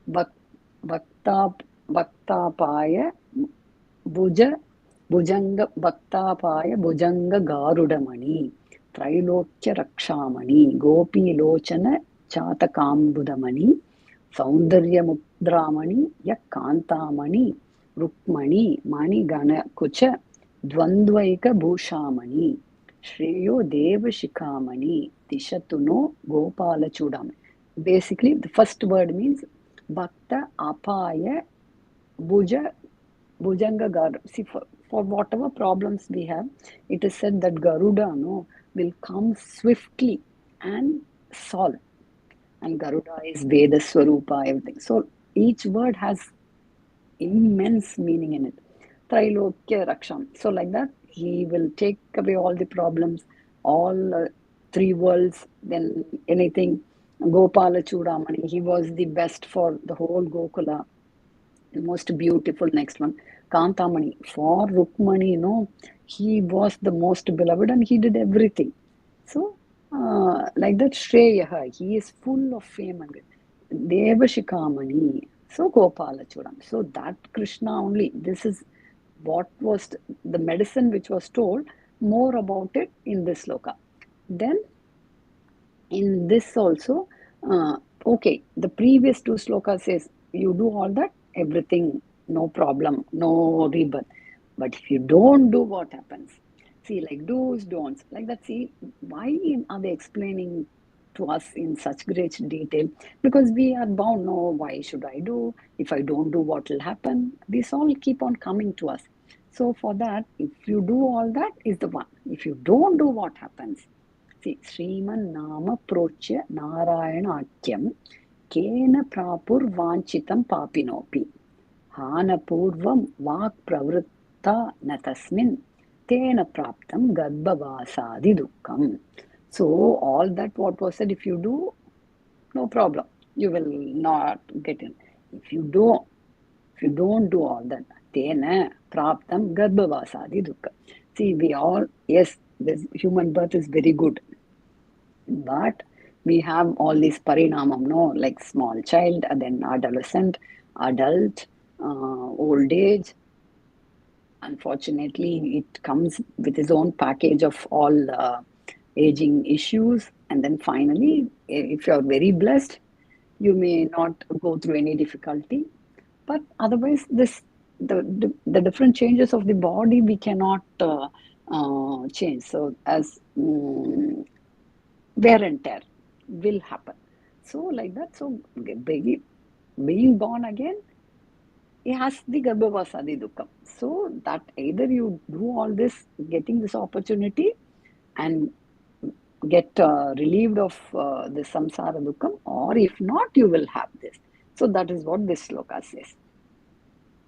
Bhaktapaya Bhujanga Bhaktapaya Bhujanga Garudamani Trailokya Rakshamani Gopi Lochana Chatakambudamani Saundarya Mudramani Yakantamani Rukmani Mani Gana Kucha Dvandvaika Bhushamani Shreyo Deva Shikamani Tishatuno Gopala Chudam. Basically, the first word means Bhakta Apaya Bhujanga Garuda. See, for whatever problems we have, it is said that Garuda will come swiftly and solve. And Garuda is Veda Swarupa, everything. So each word has immense meaning in it. Trailokya Raksham. So like that, he will take away all the problems, all three worlds, then anything. Gopala Chudamani, he was the best for the whole Gokula. The most beautiful next one. Kantamani, for Rukmani, he was the most beloved and he did everything. So, like that, Shreyaha, he is full of fame and Deva Shikamani. So, Gopala Chudam. So, that Krishna only, this is what was the medicine which was told, more about it in this sloka. Then, in this also, okay, the previous two slokas says, you do all that, everything, no problem, no rebirth. But if you don't do, what happens? See, like do's, don'ts, like that. See, why are they explaining to us in such great detail? Because we are bound, no, why should I do? If I don't do, what will happen? These all keep on coming to us. So for that, if you do all that, is the one. If you don't do, what happens? See, Sriman Nama Prochya Narayana Akyam Kena Prapur Vanchitam Papinopi Hana Purvam Vak Pravritta Natasmin Tena Praptam Garbhavasadi Dukkam. So all that what was said, if you do, no problem. You will not get in. If you don't do all that, Tena Praptam Garbhavasadi Dukkam. See, we all, yes, this human birth is very good. But we have all these parinamam, like small child, and then adolescent, adult, old age. Unfortunately, it comes with its own package of all aging issues. And then finally, if you're very blessed, you may not go through any difficulty. But otherwise, the different changes of the body we cannot change. So as wear and tear will happen. So like that, so being born again, it has the Garbhavasadi Dukkam. So that either you do all this, getting this opportunity and get relieved of the samsara dukkam, or if not, you will have this. So that is what this sloka says.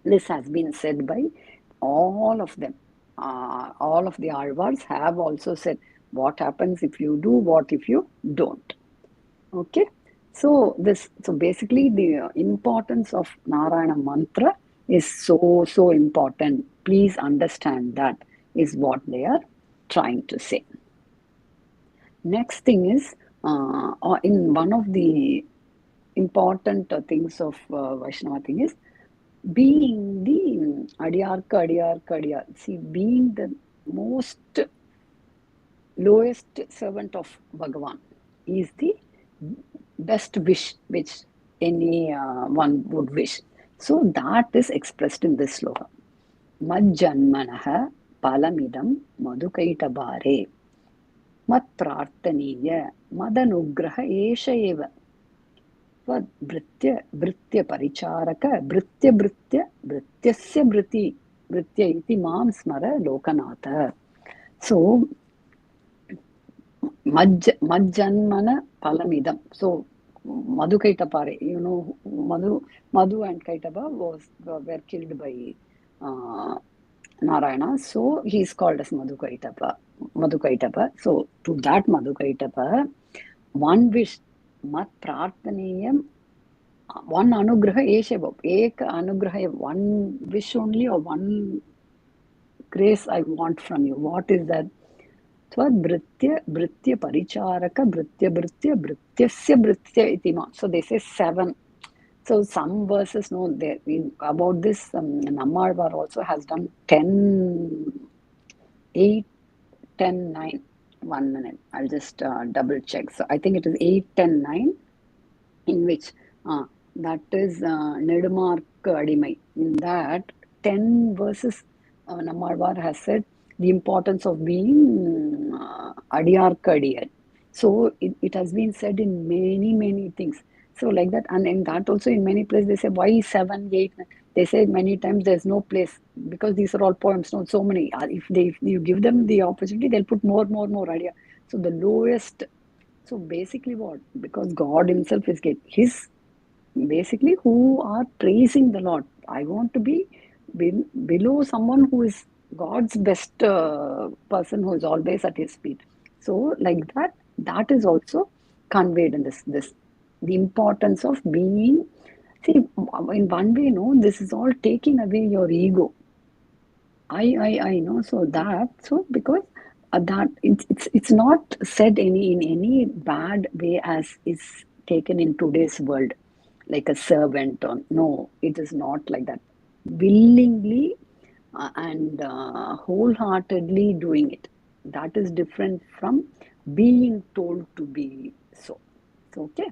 This has been said by all of them. All of the Alvars have also said, What happens if you do, what if you don't? Okay. So basically the importance of Narayana mantra is so important. Please understand that is what they are trying to say. Next thing is, in one of the important things of Vaishnava thing is being the Adiyar. See, being the most lowest servant of Bhagavan is the best wish which any one would wish. So that is expressed in this sloka. Majjanmanaha palamidam madhukaitabare mat prarthaniya madanugraha esha eva vritya paricharaka vrityasya vritya iti mam smara lokanatha. So Majjanmana palamidam. So Madhukaitapare, Madhu and Kaitaba were killed by Narayana. So he is called as Madhukaitapa. So to that Madhukaitapa, one wish, mat prarthaniyam, one anugraha eshava, ek anugraha, one wish only or one grace I want from you. What is that? Vritya paricharaka vrityasya vritya itima. So they say 7. So some verses about this. Nammalvar also has done 10, 8, 10, 9. 1 minute. I'll just double check. So I think it is 8, 10, 9, in which that is Nedumark Adimai. In that 10 verses, Nammalvar has said the importance of being Adiyar. So it has been said in many things. So like that, and in that also in many places they say why 7, 8, 9? They say many times there's no place because these are all poems, not so many. If you give them the opportunity, they'll put more idea. So the lowest. So basically what? Because God himself is his basically who are praising the Lord. I want to be below someone who is God's best person who is always at his feet. So like that is also conveyed in this the importance of being. See, in one way, this is all taking away your ego. I know. So because that it's not said in any bad way as is taken in today's world, like a servant or no, it is not like that. Willingly and wholeheartedly doing it. That is different from being told to be so. Okay.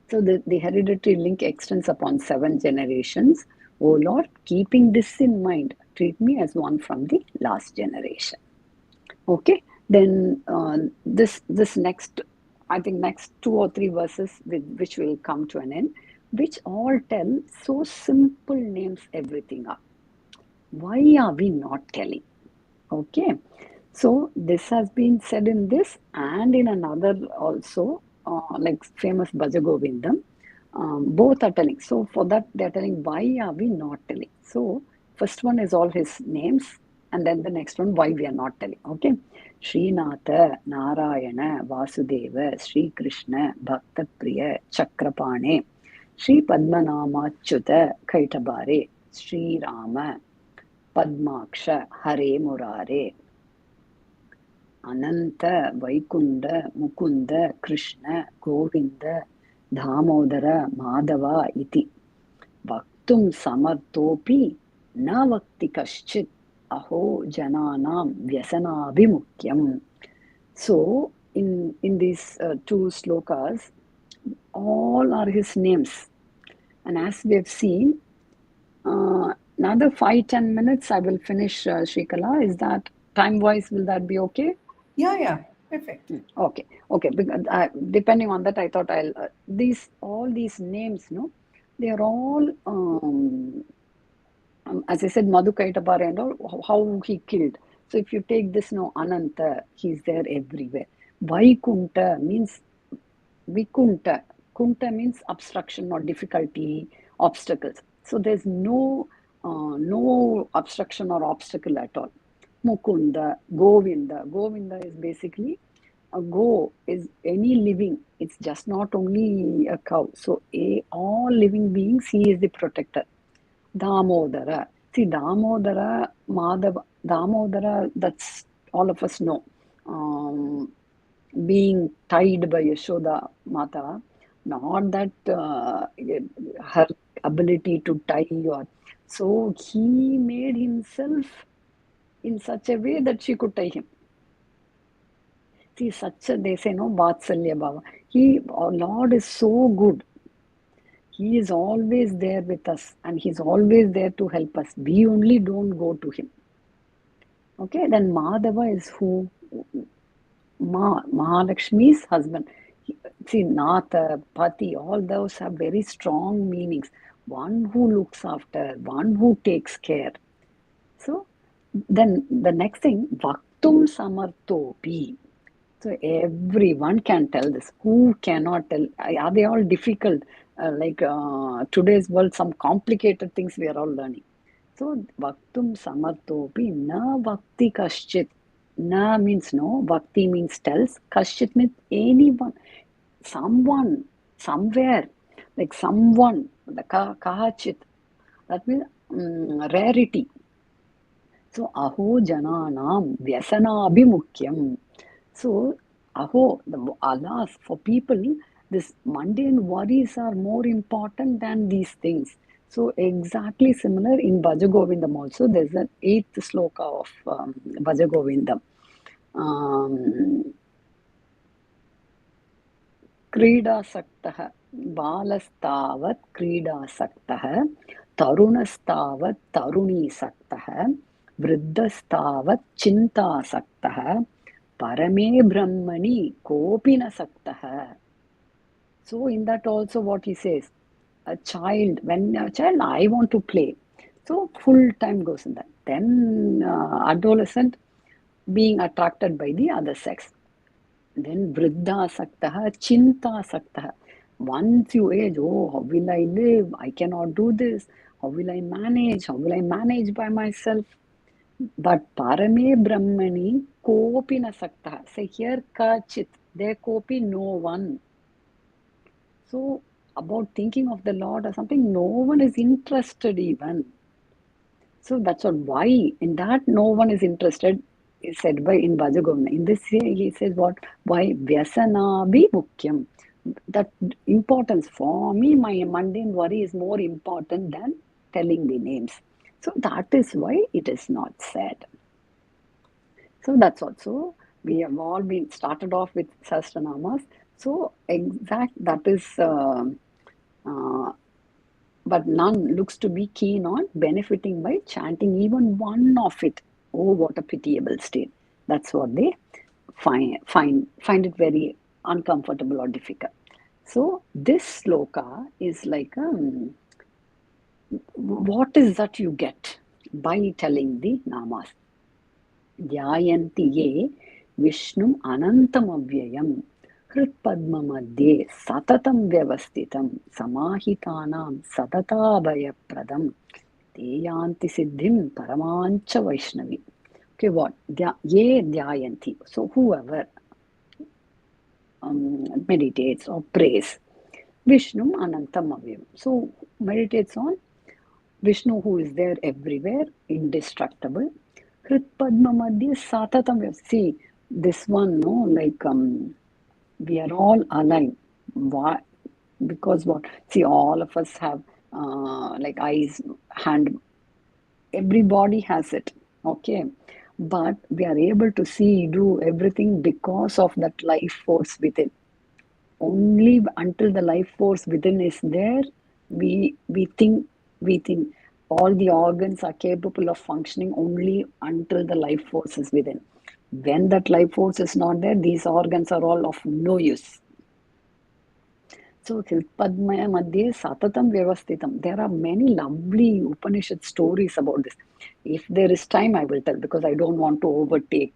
So the hereditary link extends upon 7 generations. O Lord, keeping this in mind, treat me as one from the last generation. Okay, then this next, I think next 2 or 3 verses with which will come to an end, which all tell so simple names everything up. Why are we not telling? Okay, so this has been said in this and in another also, like famous Bhajagovindam. Both are telling. So for that they are telling why are we not telling. So first one is all his names and then the next one why we are not telling. Okay, Srinatha Narayana Vasudeva Sri Krishna Bhakta Priya Chakrapane Sri Padmanama Achyuta Kaitabare Sri Rama Padmaksha Hare Murare Ananta Vaikunda Mukunda Krishna Govinda Dhamodara Madhava iti Vaktum samartopi na vakti kaschit aho jananam vyasanabhimukyam. So in these 2 slokas, all are his names. And as we have seen, another 5-10 minutes I will finish Shrikala. Is that time-wise, will that be okay? Yeah, perfect. Okay. Because depending on that, I thought I'll all these names, they are all as I said, Madhukaitapara and all, how he killed. So if you take this Ananta, he's there everywhere. Vaikunta means Vikunta. Kunta means obstruction or difficulty, obstacles. So there's no obstruction or obstacle at all. Mukunda, Govinda. Govinda is basically a go is any living. It's just not only a cow. So all living beings, he is the protector. Damodara. See, Damodara, Madhava, Damodara, that's all of us know. Being tied by Yashoda Mata, not that her ability to tie or so he made himself in such a way that she could tie him. See, they say no Vatsalya Bhava. Our Lord is so good. He is always there with us and he's always there to help us. We only don't go to him. Okay, then Madhava is who? Mahalakshmi's husband. See, Natha, Pati, all those have very strong meanings. One who looks after, one who takes care. So, then the next thing, Vaktum Samartopi. So, everyone can tell this. Who cannot tell? Are they all difficult? Today's world, some complicated things we are all learning. So, Vaktum Samartopi na Vakti Kaschit. Na means no, Bhakti means tells, Kashit means anyone, someone, somewhere, like someone, the Kahachit, that means rarity. So, Aho Jananam Vyasanaabhimukyam. So, Aho, alas, for people, this mundane worries are more important than these things. So, exactly similar in Bhajagovindam also, there's an 8th sloka of Bhajagovindam. क्रीडासक्तः बालस्तावत् क्रीडासक्तः तरुणस्तावत् तरुणीसक्तः वृद्धस्तावत् चिन्तासक्तः परमे ब्रह्मणि कोऽपि न सक्तः. So in that also what he says, when a child, I want to play, so full time goes in that. Then adolescent being attracted by the other sex. Then vriddha saktaha, chinta saktaha. Once you age, how will I live? I cannot do this. How will I manage? How will I manage by myself? But parame brahmani kopi na saktaha. Say here kachit, there kopi no one. So about thinking of the Lord or something, no one is interested even. So that's why in that no one is interested is said by in Bhajagovina. In this he says what? Why vyasanabi mukyam. That importance for me, my mundane worry is more important than telling the names. So that is why it is not said. So that's also, we have all been started off with Sahasranamas. So that is but none looks to be keen on benefiting by chanting even one of it. Oh, what a pitiable state. That's what they find it very uncomfortable or difficult. So this sloka is like what is that you get by telling the namas? Dhyayanti ye Vishnum anantam avyayam Hritpadma madhye satatam vyavasthitam samahitanam satatavaya pradam teyanti siddhim paramancha vaishnavi. Okay, what? Ye dhyayanti. So whoever meditates or prays Vishnum anantam avyayam. So meditates on Vishnu who is there everywhere, indestructible. Hritpadma madhye satatam vyavasthitam. See, this one, no, like we are all alive. Why? Because what? See, all of us have like eyes, hand, everybody has it. Okay. But we are able to see, do everything because of that life force within. Only until the life force within is there, we think all the organs are capable of functioning only until the life force is within. When that life force is not there, these organs are all of no use. So, Hilpadmaya Madhye Satatam Vyavasthitam. There are many lovely Upanishad stories about this. If there is time, I will tell because I don't want to overtake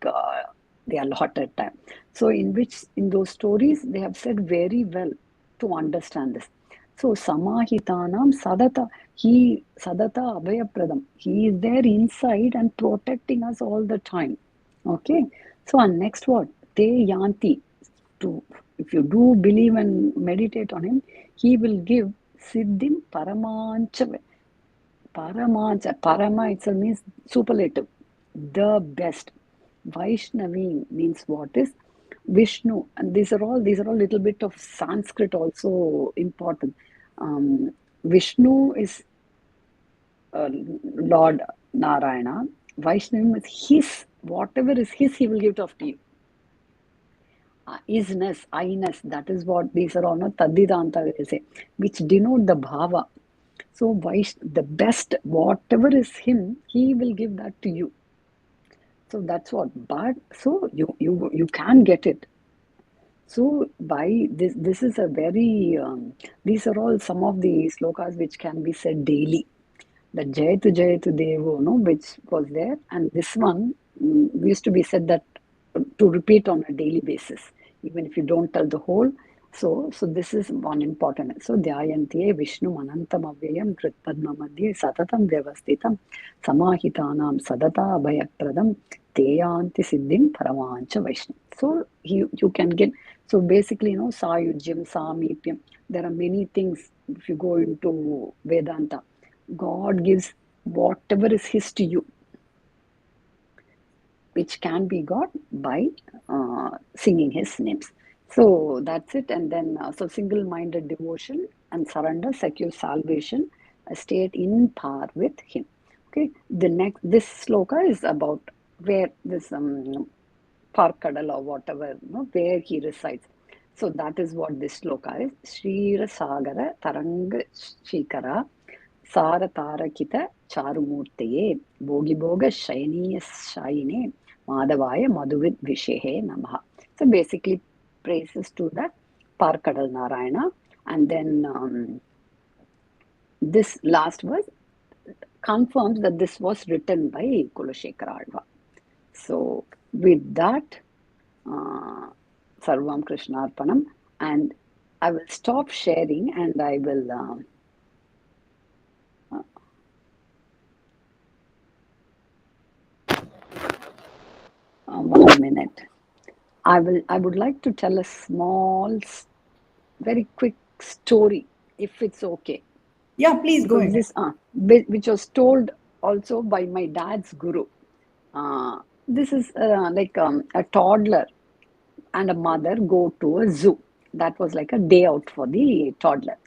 the allotted time. So, in those stories, they have said very well to understand this. So Samahitanam Sadata, he Sadata Abhayapradam. He is there inside and protecting us all the time. Okay. So and next what? Te Yanti. To if you do believe and meditate on him, he will give Siddhim Paramancha. Paramancha. Parama itself means superlative. The best. Vaishnavi means what is Vishnu, and these are all little bit of Sanskrit also important. Vishnu is Lord Narayana. Vaishnavi is his, whatever is his, he will give it off to you. Isness, I-ness, that is what these are all, no, Tadidanta will say, which denote the bhava. So the best, whatever is him, he will give that to you. So that's what. But so you can get it. So by this is a very, these are all some of the slokas which can be said daily. The Jayatu Devo, no, which was there, and this one used to be said that to repeat on a daily basis, even if you don't tell the whole. So this is one important. So Dhyayantiye Vishnu Manantam Avyayam Kritpadma Madhye Satatam Vyavasthitam Samahitanam Sadata Abhayapradam Teyanti Siddhim Paramancha Vaishnu. So you can get, so basically, you know, Sayujyam, Samipyam, there are many things if you go into Vedanta. God gives whatever is his to you, which can be got by singing his names. So that's it. And then, so single-minded devotion and surrender secures salvation, a state in par with him. Okay. This sloka is about where this Parkadal or whatever, you know, where he resides. So that is what this sloka is. Shrira Sagara Taranga Shikara Sara Tarakita Charumurtaye Bogi Boga Shiny Shine Madhavaya Madhuvid Vishehe Namaha. So basically praises to the Parkadal Narayana. And then this last verse confirms that this was written by Kulashekharaazhvaar. So with that, Sarvam Krishnarpanam, and I will stop sharing and I will 1 minute. I would like to tell a small, very quick story, if it's okay. Yeah, please go ahead. This, which was told also by my dad's guru. This is like a toddler and a mother go to a zoo. That was like a day out for the toddler.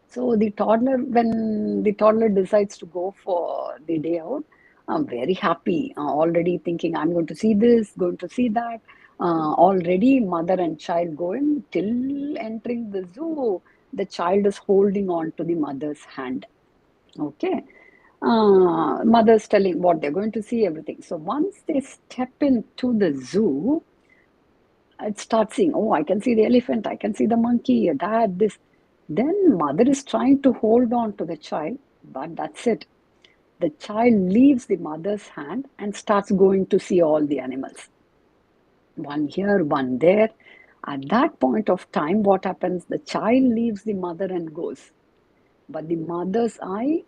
So the toddler, when the toddler decides to go for the day out, I'm very happy, already thinking I'm going to see this, going to see that. Already mother and child going till entering the zoo, the child is holding on to the mother's hand. Okay. Mother's telling what they're going to see, everything. So once they step into the zoo, it starts seeing, oh, I can see the elephant, I can see the monkey, dad, this. Then mother is trying to hold on to the child, but that's it. The child leaves the mother's hand and starts going to see all the animals. One here, one there. At that point of time, what happens? The child leaves the mother and goes. But the mother's eye,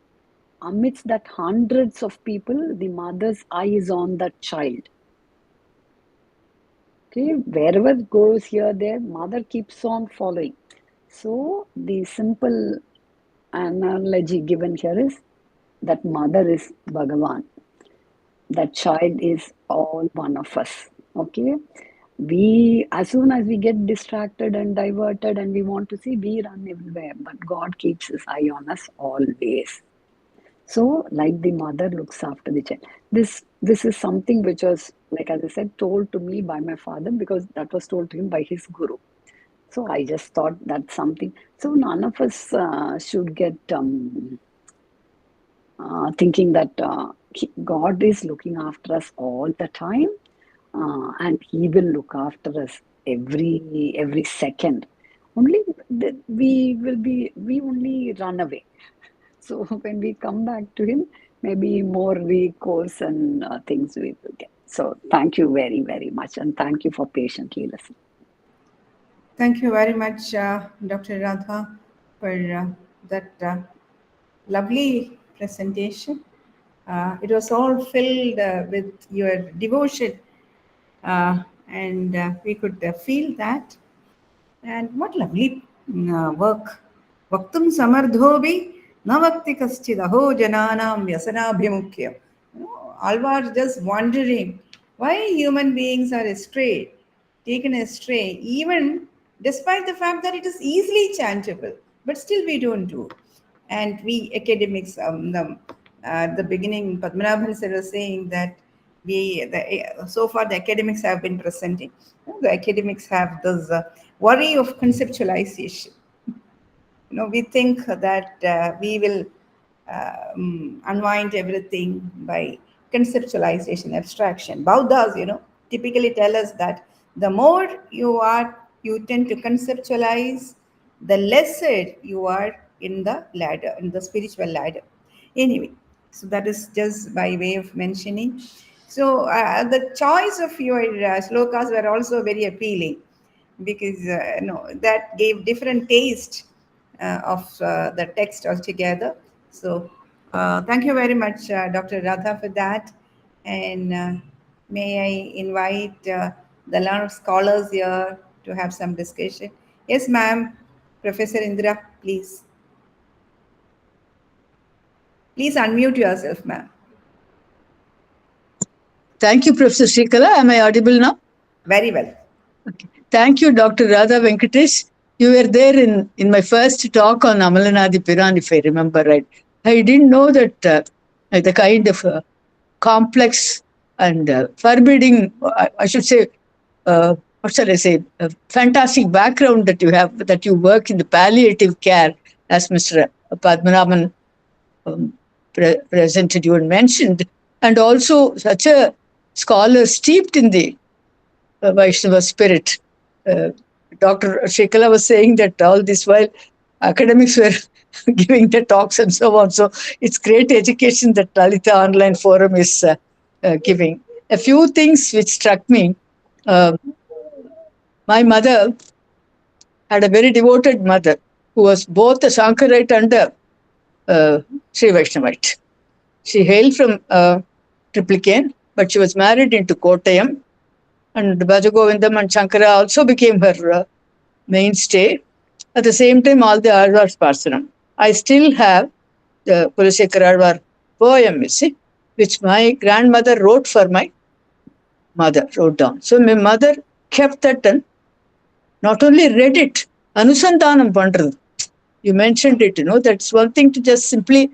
amidst that hundreds of people, the mother's eye is on that child. Okay, wherever it goes here, there, mother keeps on following. So the simple analogy given here is that mother is Bhagavan. That child is all one of us. Okay. We, as soon as we get distracted and diverted and we want to see, we run everywhere. But God keeps his eye on us always. So, like the mother looks after the child. This is something which was, like as I said, told to me by my father, because that was told to him by his guru. So I just thought that's something. So none of us should get thinking that God is looking after us all the time, and he will look after us every second. Only we only run away. So when we come back to him, maybe more recourse and things we will get. So thank you very, very much, and thank you for patiently listening. Thank you very much, Dr. Radha. for that lovely presentation. It was all filled with your devotion, and we could feel that. And what lovely work. Vaktum samardhobi navakti kaschid jananam vyasanabhimukhyam. Alvar just wondering why human beings are astray, taken astray, even despite the fact that it is easily changeable, but still we don't do. And we academics, at the beginning, Padmanabhan sir was saying that so far the academics have been presenting. The academics have this worry of conceptualization. We think that we will unwind everything by conceptualization, abstraction. Buddhas, typically tell us that the more you tend to conceptualize, the lesser you are in the ladder, in the spiritual ladder. Anyway, so that is just by way of mentioning. So the choice of your slokas were also very appealing, because that gave different taste of the text altogether. So thank you very much, Dr. Radha, for that. And may I invite the learned scholars here to have some discussion. Yes, ma'am. Professor Indra, please. Please unmute yourself, ma'am. Thank you, Professor Srikala. Am I audible now? Very well. Okay. Thank you, Dr. Radha Venkatesh. You were there in my first talk on Amalanadi Piran, if I remember right. I didn't know that the kind of complex and forbidding, I should say, what shall I say, fantastic background that you have, that you work in the palliative care, as Mr. Padmanabhan presented you and mentioned, and also such a scholar steeped in the Vaishnava spirit. Dr. Srikala was saying that all this while academics were giving the talks and so on. So it's great education that Lalita Online Forum is giving. A few things which struck me. My mother had a very devoted mother who was both a Shankarite and a Sri Vaishnavite. She hailed from Triplicane, but she was married into Kottayam, and Bhajagovindam and Shankara also became her mainstay. At the same time, all the Azhvars Parsanam. I still have the Kulashekharaazhvaar poem, you see, which my grandmother wrote for my mother, wrote down. So my mother kept that and not only read it, Anusandhanam pandrathu. You mentioned it, that's one thing to just simply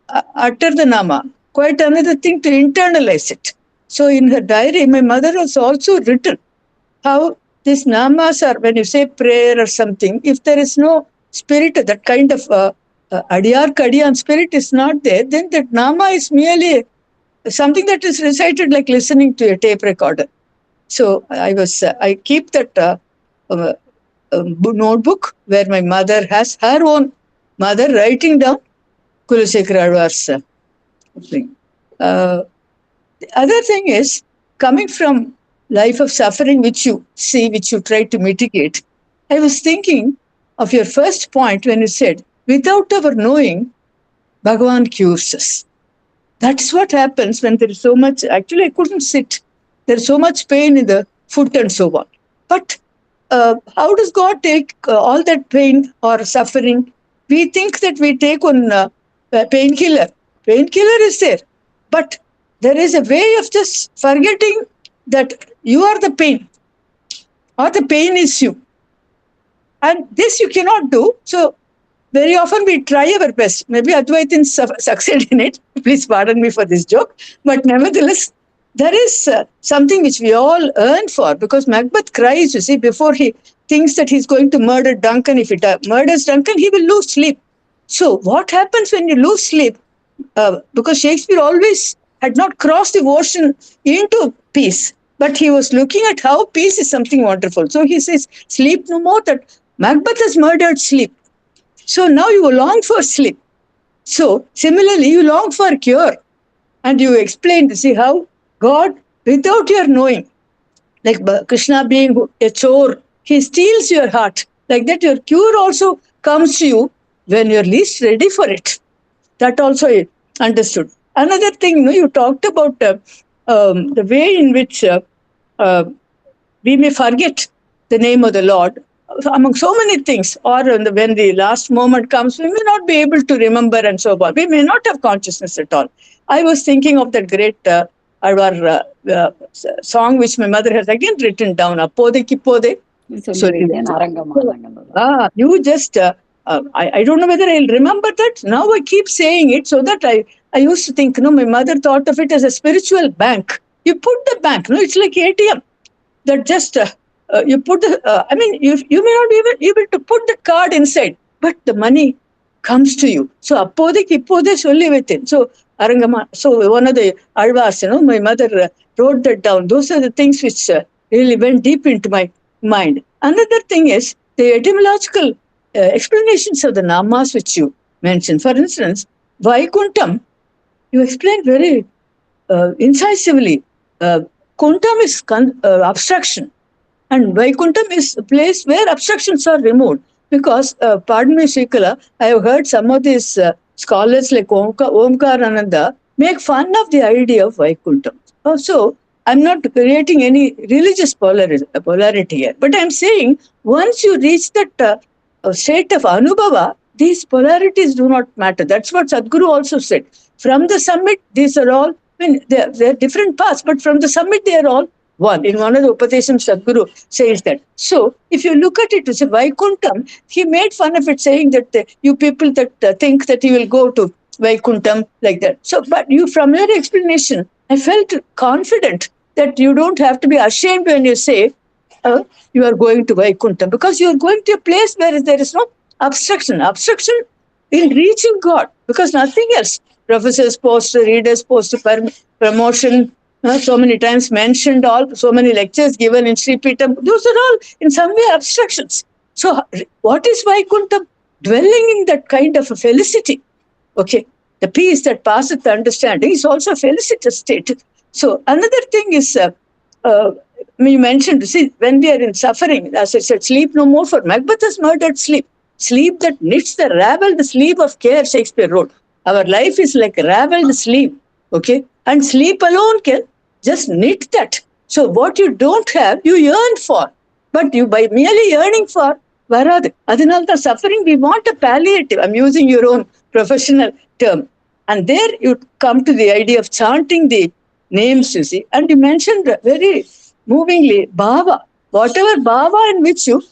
utter the nama, quite another thing to internalize it. So in her diary, my mother has also written how these namas are, when you say prayer or something, if there is no spirit, that kind of adiyar kadiyan spirit is not there, then that nama is merely something that is recited like listening to a tape recorder. So I keep that notebook where my mother has her own mother writing down Kulashekharaazhvaar's thing. The other thing is, coming from life of suffering, which you see, which you try to mitigate, I was thinking of your first point when you said, without our knowing, Bhagavan cures us. That's what happens when there is so much, actually I couldn't sit. There's so much pain in the foot and so on. But how does God take all that pain or suffering? We think that we take on painkiller. Painkiller is there. But there is a way of just forgetting that you are the pain or the pain is you. And this you cannot do. So very often we try our best. Maybe Advaitins succeed in it. Please pardon me for this joke. But nevertheless, there is something which we all earn for, because Macbeth cries, you see, before he thinks that he's going to murder Duncan. If he murders Duncan, he will lose sleep. So what happens when you lose sleep? Because Shakespeare always had not crossed the ocean into peace, but he was looking at how peace is something wonderful. So he says, sleep no more, that Macbeth has murdered sleep. So now you long for sleep. So similarly, you long for cure. And you explained, see how God, without your knowing, like Krishna being a chore, he steals your heart. Like that, your cure also comes to you when you're least ready for it. That also I understood. Another thing, you talked about the way in which uh, we may forget the name of the Lord among so many things, or when the last moment comes, we may not be able to remember and so on. We may not have consciousness at all. I was thinking of that great Alvar song which my mother has again written down, Appode Kippode. You just, I don't know whether I'll remember that. Now I keep saying it so that I used to think, my mother thought of it as a spiritual bank. You put the bank, it's like ATM. That just you put the you may not even able to put the card inside, but the money comes to you. So appodikku ippode solli within. So arangama, so one of the alvars, my mother wrote that down. Those are the things which really went deep into my mind. Another thing is the etymological explanations of the namas which you mentioned. For instance, Vaikuntham, you explained very incisively. Kuntam is obstruction, and Vaikuntham is a place where obstructions are removed. Because, pardon me, Srikala, I have heard some of these scholars like Omkar Ananda make fun of the idea of Vaikuntham. So, I'm not creating any religious polarity here, but I'm saying once you reach that state of Anubhava, these polarities do not matter. That's what Sadhguru also said. From the summit, these are all, they're different paths, but from the summit, they are all one. In one of the Upadesham, Sadhguru says that. So, if you look at it, to say Vaikuntham, he made fun of it, saying that you people that think that you will go to Vaikuntham like that. So, but you, from your explanation, I felt confident that you don't have to be ashamed when you say you are going to Vaikuntham, because you are going to a place where there is no obstruction. Obstruction in reaching God, because nothing else. Professor's post, reader's post, promotion, so many times mentioned, so many lectures given in Sri Peetam, those are all in some way abstractions. So, what is Vaikuntham? Dwelling in that kind of a felicity. Okay, the peace that passeth understanding is also a felicitous state. So, another thing is, you mentioned, see, when we are in suffering, as I said, sleep no more, for Macbeth has murdered sleep. Sleep that knits the raveled sleeve of care, Shakespeare wrote. Our life is like a raveled sleeve, okay? And sleep alone can just knit that. So what you don't have, you yearn for. But you, by merely yearning for, varadu. Adinalta suffering, we want a palliative. I'm using your own professional term. And there you come to the idea of chanting the names, you see. And you mentioned very movingly, bhava. Whatever bhava in which you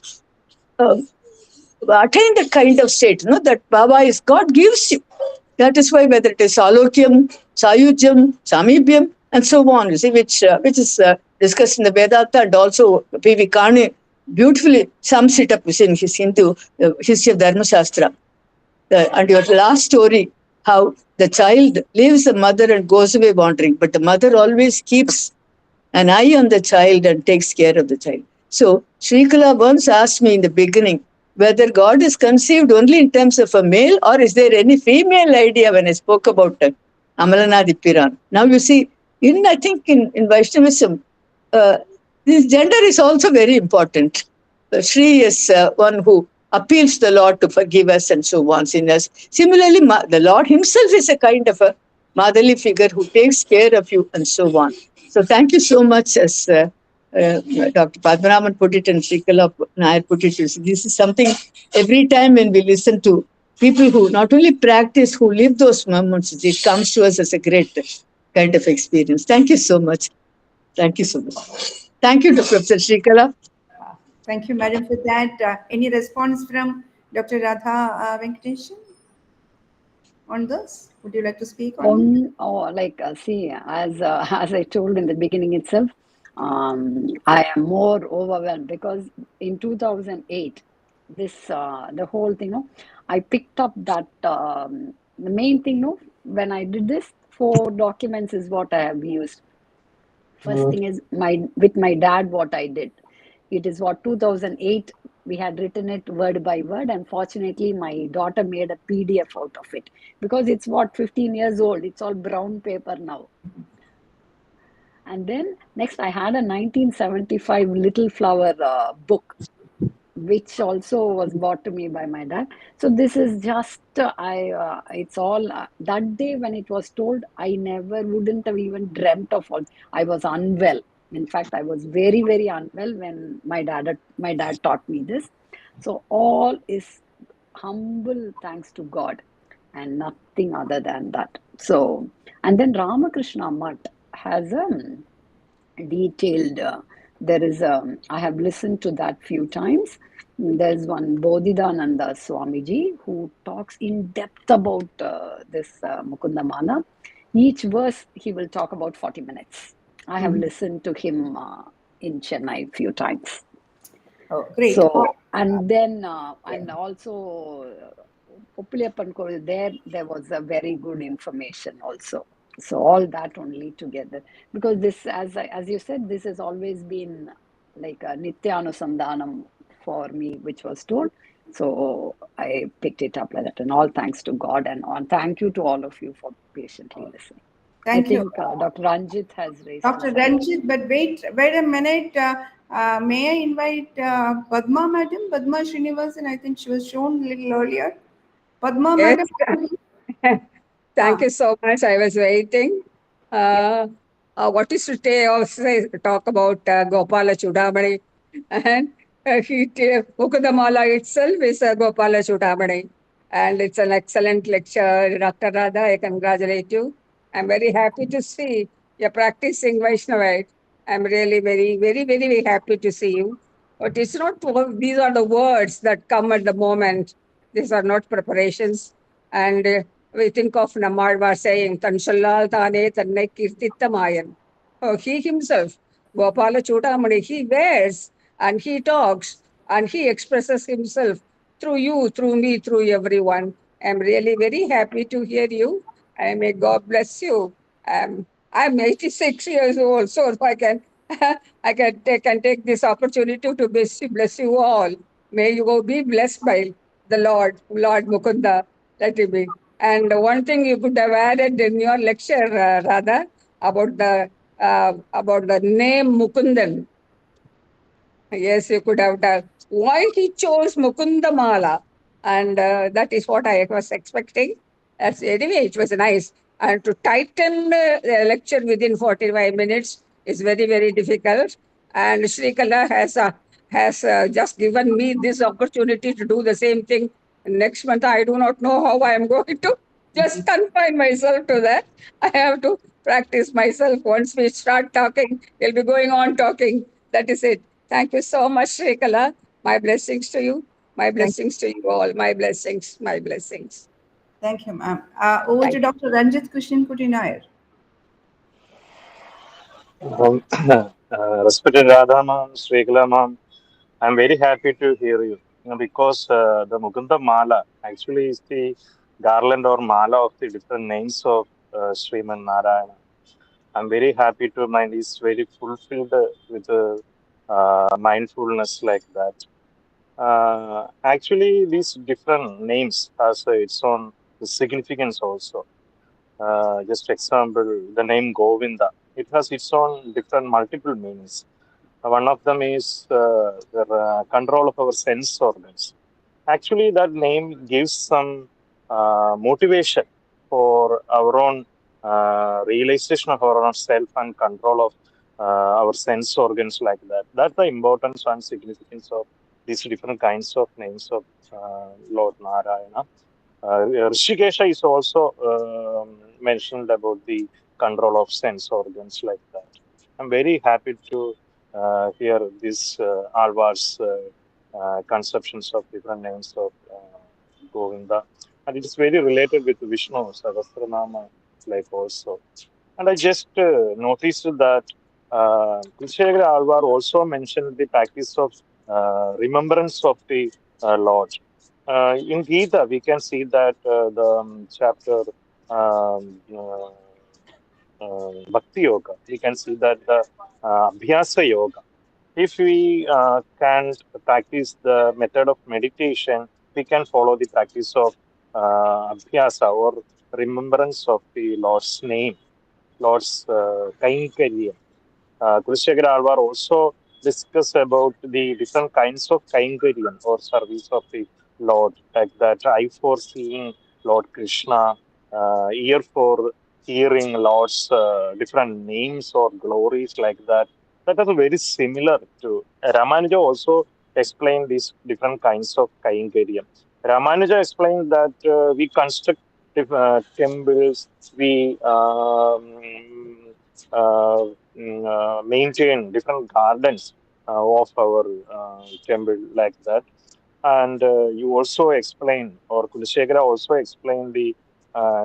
attain the kind of state, that bhava is God gives you. That is why whether it is Salokyam, Sayujyam, Samibhyam, and so on, you see, which is discussed in the Vedanta, and also P.V. Kane beautifully sums it up in his Hindu history of Dharma Shastra. And your last story, how the child leaves the mother and goes away wandering, but the mother always keeps an eye on the child and takes care of the child. So, Srikala once asked me in the beginning whether God is conceived only in terms of a male, or is there any female idea when I spoke about Amalana Piran. Now, you see, I think in Vaishnavism, this gender is also very important. Shri is one who appeals to the Lord to forgive us and so on, sinners. Similarly, the Lord himself is a kind of a motherly figure who takes care of you and so on. So thank you so much, as Dr. Padmanabhan put it and Srikala Nair put it. This is something every time when we listen to people who not only practice, who live those moments, it comes to us as a great kind of experience. Thank you so much. Thank you so much. Thank you to Professor Srikala. Thank you, Madam, for that. Any response from Dr. Radha Venkatesan on this? Would you like to speak on see, as I told in the beginning itself, I am more overwhelmed because in 2008, the whole thing, I picked up that the main thing, when I did this, 4 documents is what I have used. First thing is with my dad, what I did. It is what 2008, we had written it word by word, and fortunately my daughter made a PDF out of it, because it's 15 years old, it's all brown paper now. And then next I had a 1975 Little Flower book. which also was bought to me by my dad. So this is just it's all that day when it was told, I never wouldn't have even dreamt of all. I was unwell. In fact, I was very, very unwell when my dad taught me this. So all is humble thanks to God and nothing other than that. So, and then Ramakrishna Mutt has a detailed, there is a, I have listened to that few times. There's one Bodhidananda Swamiji who talks in depth about this Mukundamala. Each verse he will talk about 40 minutes. I have listened to him in Chennai a few times. Oh, great. So, and then, and also, Uppiliyappan Kovil, there was a very good information also. So all that only together, because this, as you said, this has always been like a Nityanusandhanam for me, which was told. So I picked it up like that, and all thanks to God, and thank you to all of you for patiently listening. Thank I you. think Dr. Ranjit has raised Dr. his hand. Ranjit, but wait a minute. May I invite Padma Madam, Padma Srinivasan? I think she was shown a little earlier. Padma Yes. Madam. Thank you so much. I was waiting. What is to talk about Gopala Chudamani? And Mukundamala itself is Gopala Chudamani. And it's an excellent lecture. Dr. Radha, I congratulate you. I'm very happy to see you're practicing Vaishnavite. I'm really very, very, very, very happy to see you. But it's not, these are the words that come at the moment. These are not preparations. And we think of Nammalvar saying, Tanshallal Tane Tanne Kirtitamayan. Oh, he himself, Gopala Chudamani, he wears and he talks and he expresses himself through you, through me, through everyone. I'm really very happy to hear you. And may God bless you. I'm 86 years old, so if I can can take this opportunity to bless you all. May you all be blessed by the Lord Mukunda. Let it be. And one thing you could have added in your lecture, Radha, about the name Mukundan. Yes, you could have done. Why he chose Mukundamala, and that is what I was expecting. Anyway, it was nice. And to tighten the lecture within 45 minutes is very, very difficult. And Srikala has just given me this opportunity to do the same thing. Next month, I do not know how I am going to just confine myself to that. I have to practice myself. Once we start talking, we'll be going on talking. That is it. Thank you so much, Srikala. My blessings to you. My blessings to you all. My blessings. My blessings. Thank you, ma'am. Over Thank to you. Dr. Ranjit Krishnankuti Nair. Respected Radha ma'am, Srikala ma'am, I'm very happy to hear you. Because the Mukunda Mala actually is the garland or mala of the different names of Sriman Narayana. I'm very happy to mind is very fulfilled with mindfulness like that. Actually, these different names has its own significance also. Just example, the name Govinda. It has its own different multiple meanings. One of them is the control of our sense organs. Actually, that name gives some motivation for our own realization of our own self and control of our sense organs like that. That's the importance and significance of these different kinds of names of Lord Narayana. Rishikesha is also mentioned about the control of sense organs like that. I'm very happy to hear this Alvar's conceptions of different names of Govinda. And it is very related with Vishnu, Sahasranama, like also. And I just noticed that Kulashekharaazhvaar also mentioned the practice of remembrance of the Lord. In Gita, we can see that the chapter Bhakti Yoga, we can see that the Abhyasa Yoga. If we can't practice the method of meditation, we can follow the practice of Abhyasa or remembrance of the Lord's name, Lord's Kainkariya. Kulashekharaazhvaar also discuss about the different kinds of kainkariyan or service of the Lord, like that eye for seeing Lord Krishna, ear for hearing Lord's different names or glories, like that. That is very similar to Ramanuja also explained these different kinds of kainkariyan. Ramanuja explained that we construct temples, we maintain different gardens of our temple, like that. And you also explain, or Kulashekhara also explained the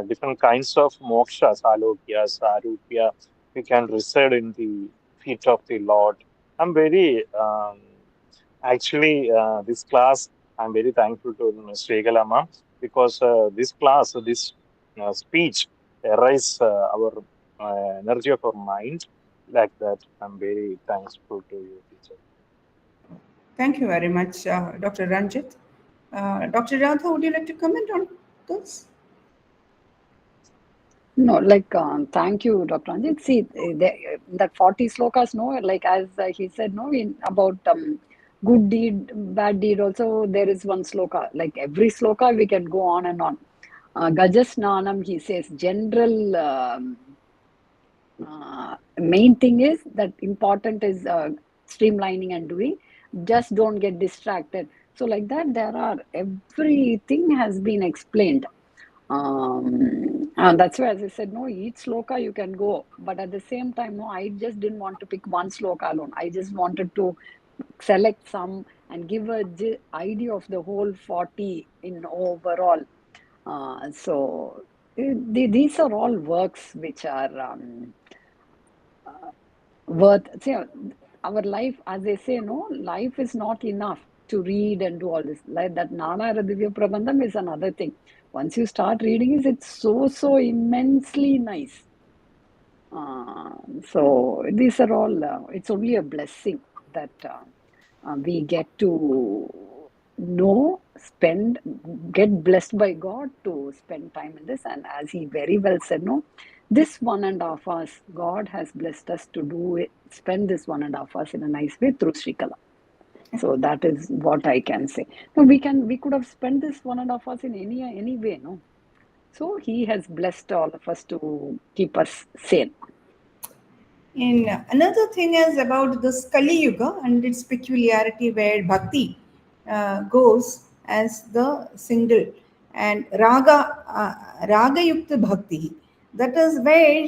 different kinds of mokshas, alokyas, arupya. We can reside in the feet of the Lord. I'm very actually this class. I'm very thankful to Srigalama, because this class, this speech, arise our energy of our mind, like that. I'm very thankful to you, teacher. Thank you very much, Dr. Ranjit. Dr. Radha, would you like to comment on this? No, thank you, Dr. Anjit. See, that 40 slokas, no, like as he said, no, about good deed, bad deed, also there is one sloka. Like every sloka, we can go on and on. Gajasnanam, he says, general main thing is that important is streamlining and doing. Just don't get distracted. So like that, everything has been explained. And that's why, as I said, no, each sloka you can go, but at the same time, no, I just didn't want to pick one sloka alone. I just wanted to select some and give a idea of the whole 40 in overall. So these are all works which are worth. See, our life, as they say, no, life is not enough to read and do all this. Like that Nala Divya Prabandham is another thing. Once you start reading, it's so immensely nice. So these are all, it's only a blessing that we get to know, get blessed by God to spend time in this. And as he very well said, no, this 1.5 hours, God has blessed us to do it, spend this 1.5 hours in a nice way through Srikala. So that is what I can say. No, we could have spent this 1.5 hours in any way, no. So he has blessed all of us to keep us sane. And another thing is about this Kali Yuga and its peculiarity, where Bhakti goes as the single, and Raga Yukta Bhakti. That is where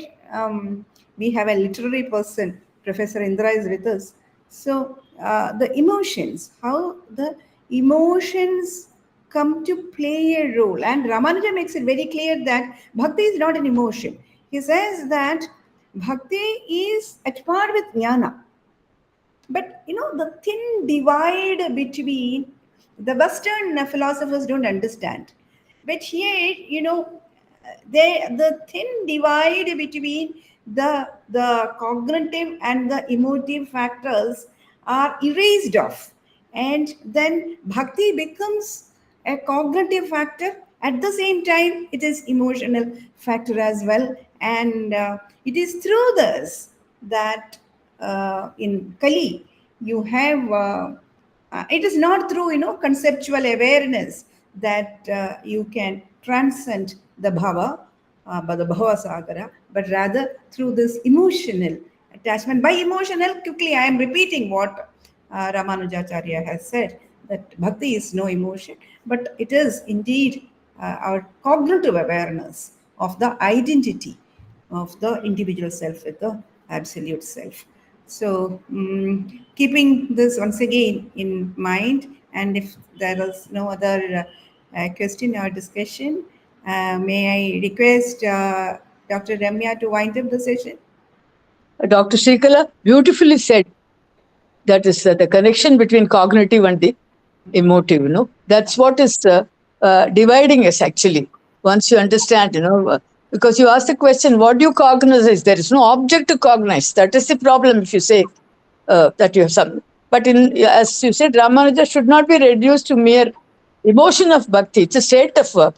we have a literary person, Professor Indra is with us. So the emotions, how the emotions come to play a role. And Ramanuja makes it very clear that Bhakti is not an emotion. He says that Bhakti is at par with jnana. But the thin divide between the Western philosophers don't understand. But here, the thin divide between the cognitive and the emotive factors are erased off. And then bhakti becomes a cognitive factor. At the same time, it is emotional factor as well. And it is through this that in Kali, you have it is not through conceptual awareness that you can transcend the bhava, by the bhava sagara, but rather through this emotional attachment. By emotional, quickly I am repeating what Ramanujacharya has said, that bhakti is no emotion, but it is indeed our cognitive awareness of the identity of the individual self with the absolute self. So, keeping this once again in mind, and if there is no other question or discussion, may I request Dr. Ramya to wind up the session? Dr. Srikala beautifully said. That is the connection between cognitive and the emotive. That's what is dividing us actually. Once you understand, because you ask the question, what do you cognize? There is no object to cognize. That is the problem. If you say that you have some, but as you said, Ramanuja should not be reduced to mere emotion of bhakti. It's a state of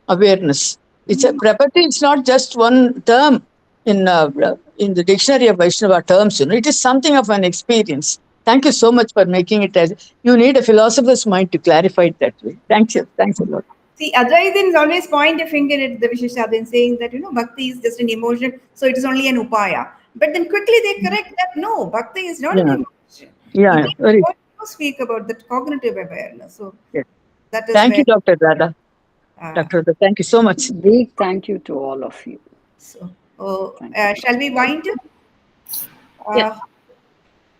awareness. It's a prapati. It's not just one term in the dictionary of Vaishnava terms. It is something of an experience. Thank you so much for making it as you need a philosopher's mind to clarify it that way. Thank you. Thanks a lot. See, Advaitins always point a finger at the Vishishadin, saying that, bhakti is just an emotion, so it is only an upaya. But then quickly they correct that, no, bhakti is not an Yeah. emotion. Yeah. Even Very. what you speak about that cognitive awareness. So Yes. that is Thank you, where, Dr. Radha. Dr. Radha, thank you so much. Big thank you to all of you. so, Thank you. shall we wind? Yeah.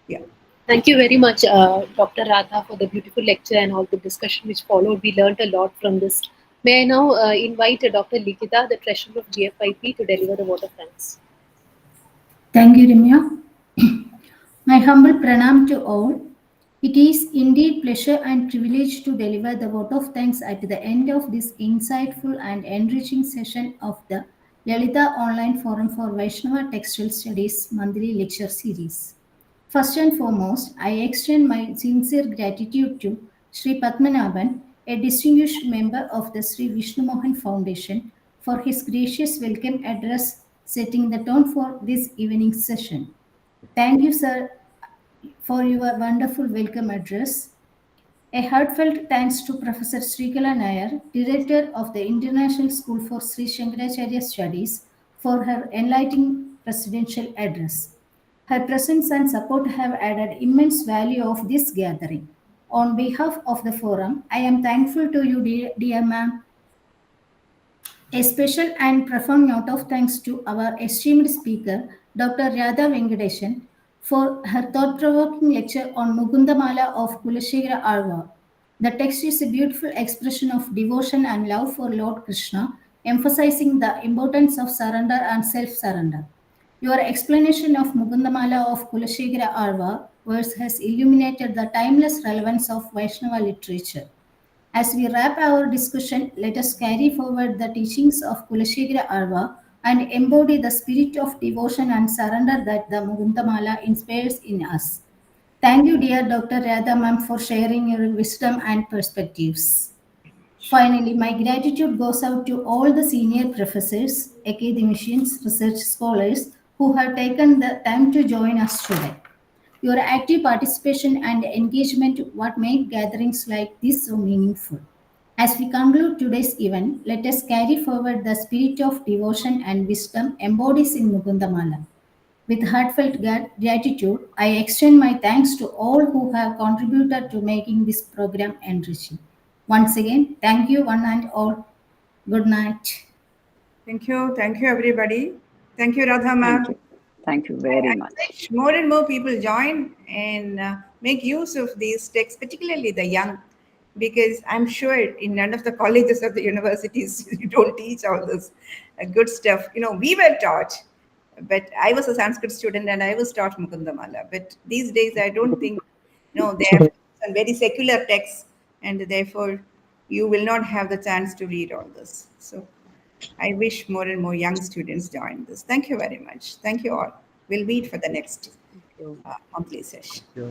Yeah. Thank you very much, Dr. Radha, for the beautiful lecture and all the discussion which followed. We learned a lot from this. May I now invite Dr. Likita, the treasurer of DFIP, to deliver the vote of thanks. Thank you, Ramya. My humble pranam to all. It is indeed pleasure and privilege to deliver the vote of thanks at the end of this insightful and enriching session of the Lalita Online Forum for Vaishnava Textual Studies monthly lecture series. First and foremost, I extend my sincere gratitude to Sri Padmanabhan, a distinguished member of the Sri Vishnu Mohan Foundation, for his gracious welcome address setting the tone for this evening's session. Thank you, sir, for your wonderful welcome address. A heartfelt thanks to Professor Srikala Nair, Director of the International School for Sri Shankaracharya Studies, for her enlightening presidential address. Her presence and support have added immense value of this gathering. On behalf of the forum, I am thankful to you, dear ma'am. A special and profound note of thanks to our esteemed speaker, Dr. Radha Venkatesan, for her thought-provoking lecture on Mukundamala of Kulashekharaazhvaar. The text is a beautiful expression of devotion and love for Lord Krishna, emphasizing the importance of surrender and self-surrender. Your explanation of Mukundamala of Kulashekharaazhvaar verse has illuminated the timeless relevance of Vaishnava literature. As we wrap our discussion, let us carry forward the teachings of Kulashekharaazhvaar and embody the spirit of devotion and surrender that the Mukundamala inspires in us. Thank you, dear Dr. Radha ma'am, for sharing your wisdom and perspectives. Finally, my gratitude goes out to all the senior professors, academicians, research scholars who have taken the time to join us today. Your active participation and engagement what make gatherings like this so meaningful. As we conclude today's event, let us carry forward the spirit of devotion and wisdom embodied in Mukundamala. With heartfelt gratitude, I extend my thanks to all who have contributed to making this program enriching. Once again, thank you one and all. Good night. Thank you. Thank you, everybody. Thank you, Radha ma'am. Thank you. Thank you very much. I wish more and more people join and make use of these texts, particularly the young, because I'm sure in none of the colleges or the universities you don't teach all this good stuff. We were taught, but I was a Sanskrit student and I was taught Mukundamala. But these days, I don't think, they have some very secular texts, and therefore you will not have the chance to read all this. So I wish more and more young students join this. Thank you very much. Thank you all. We'll meet for the next monthly session. Yeah.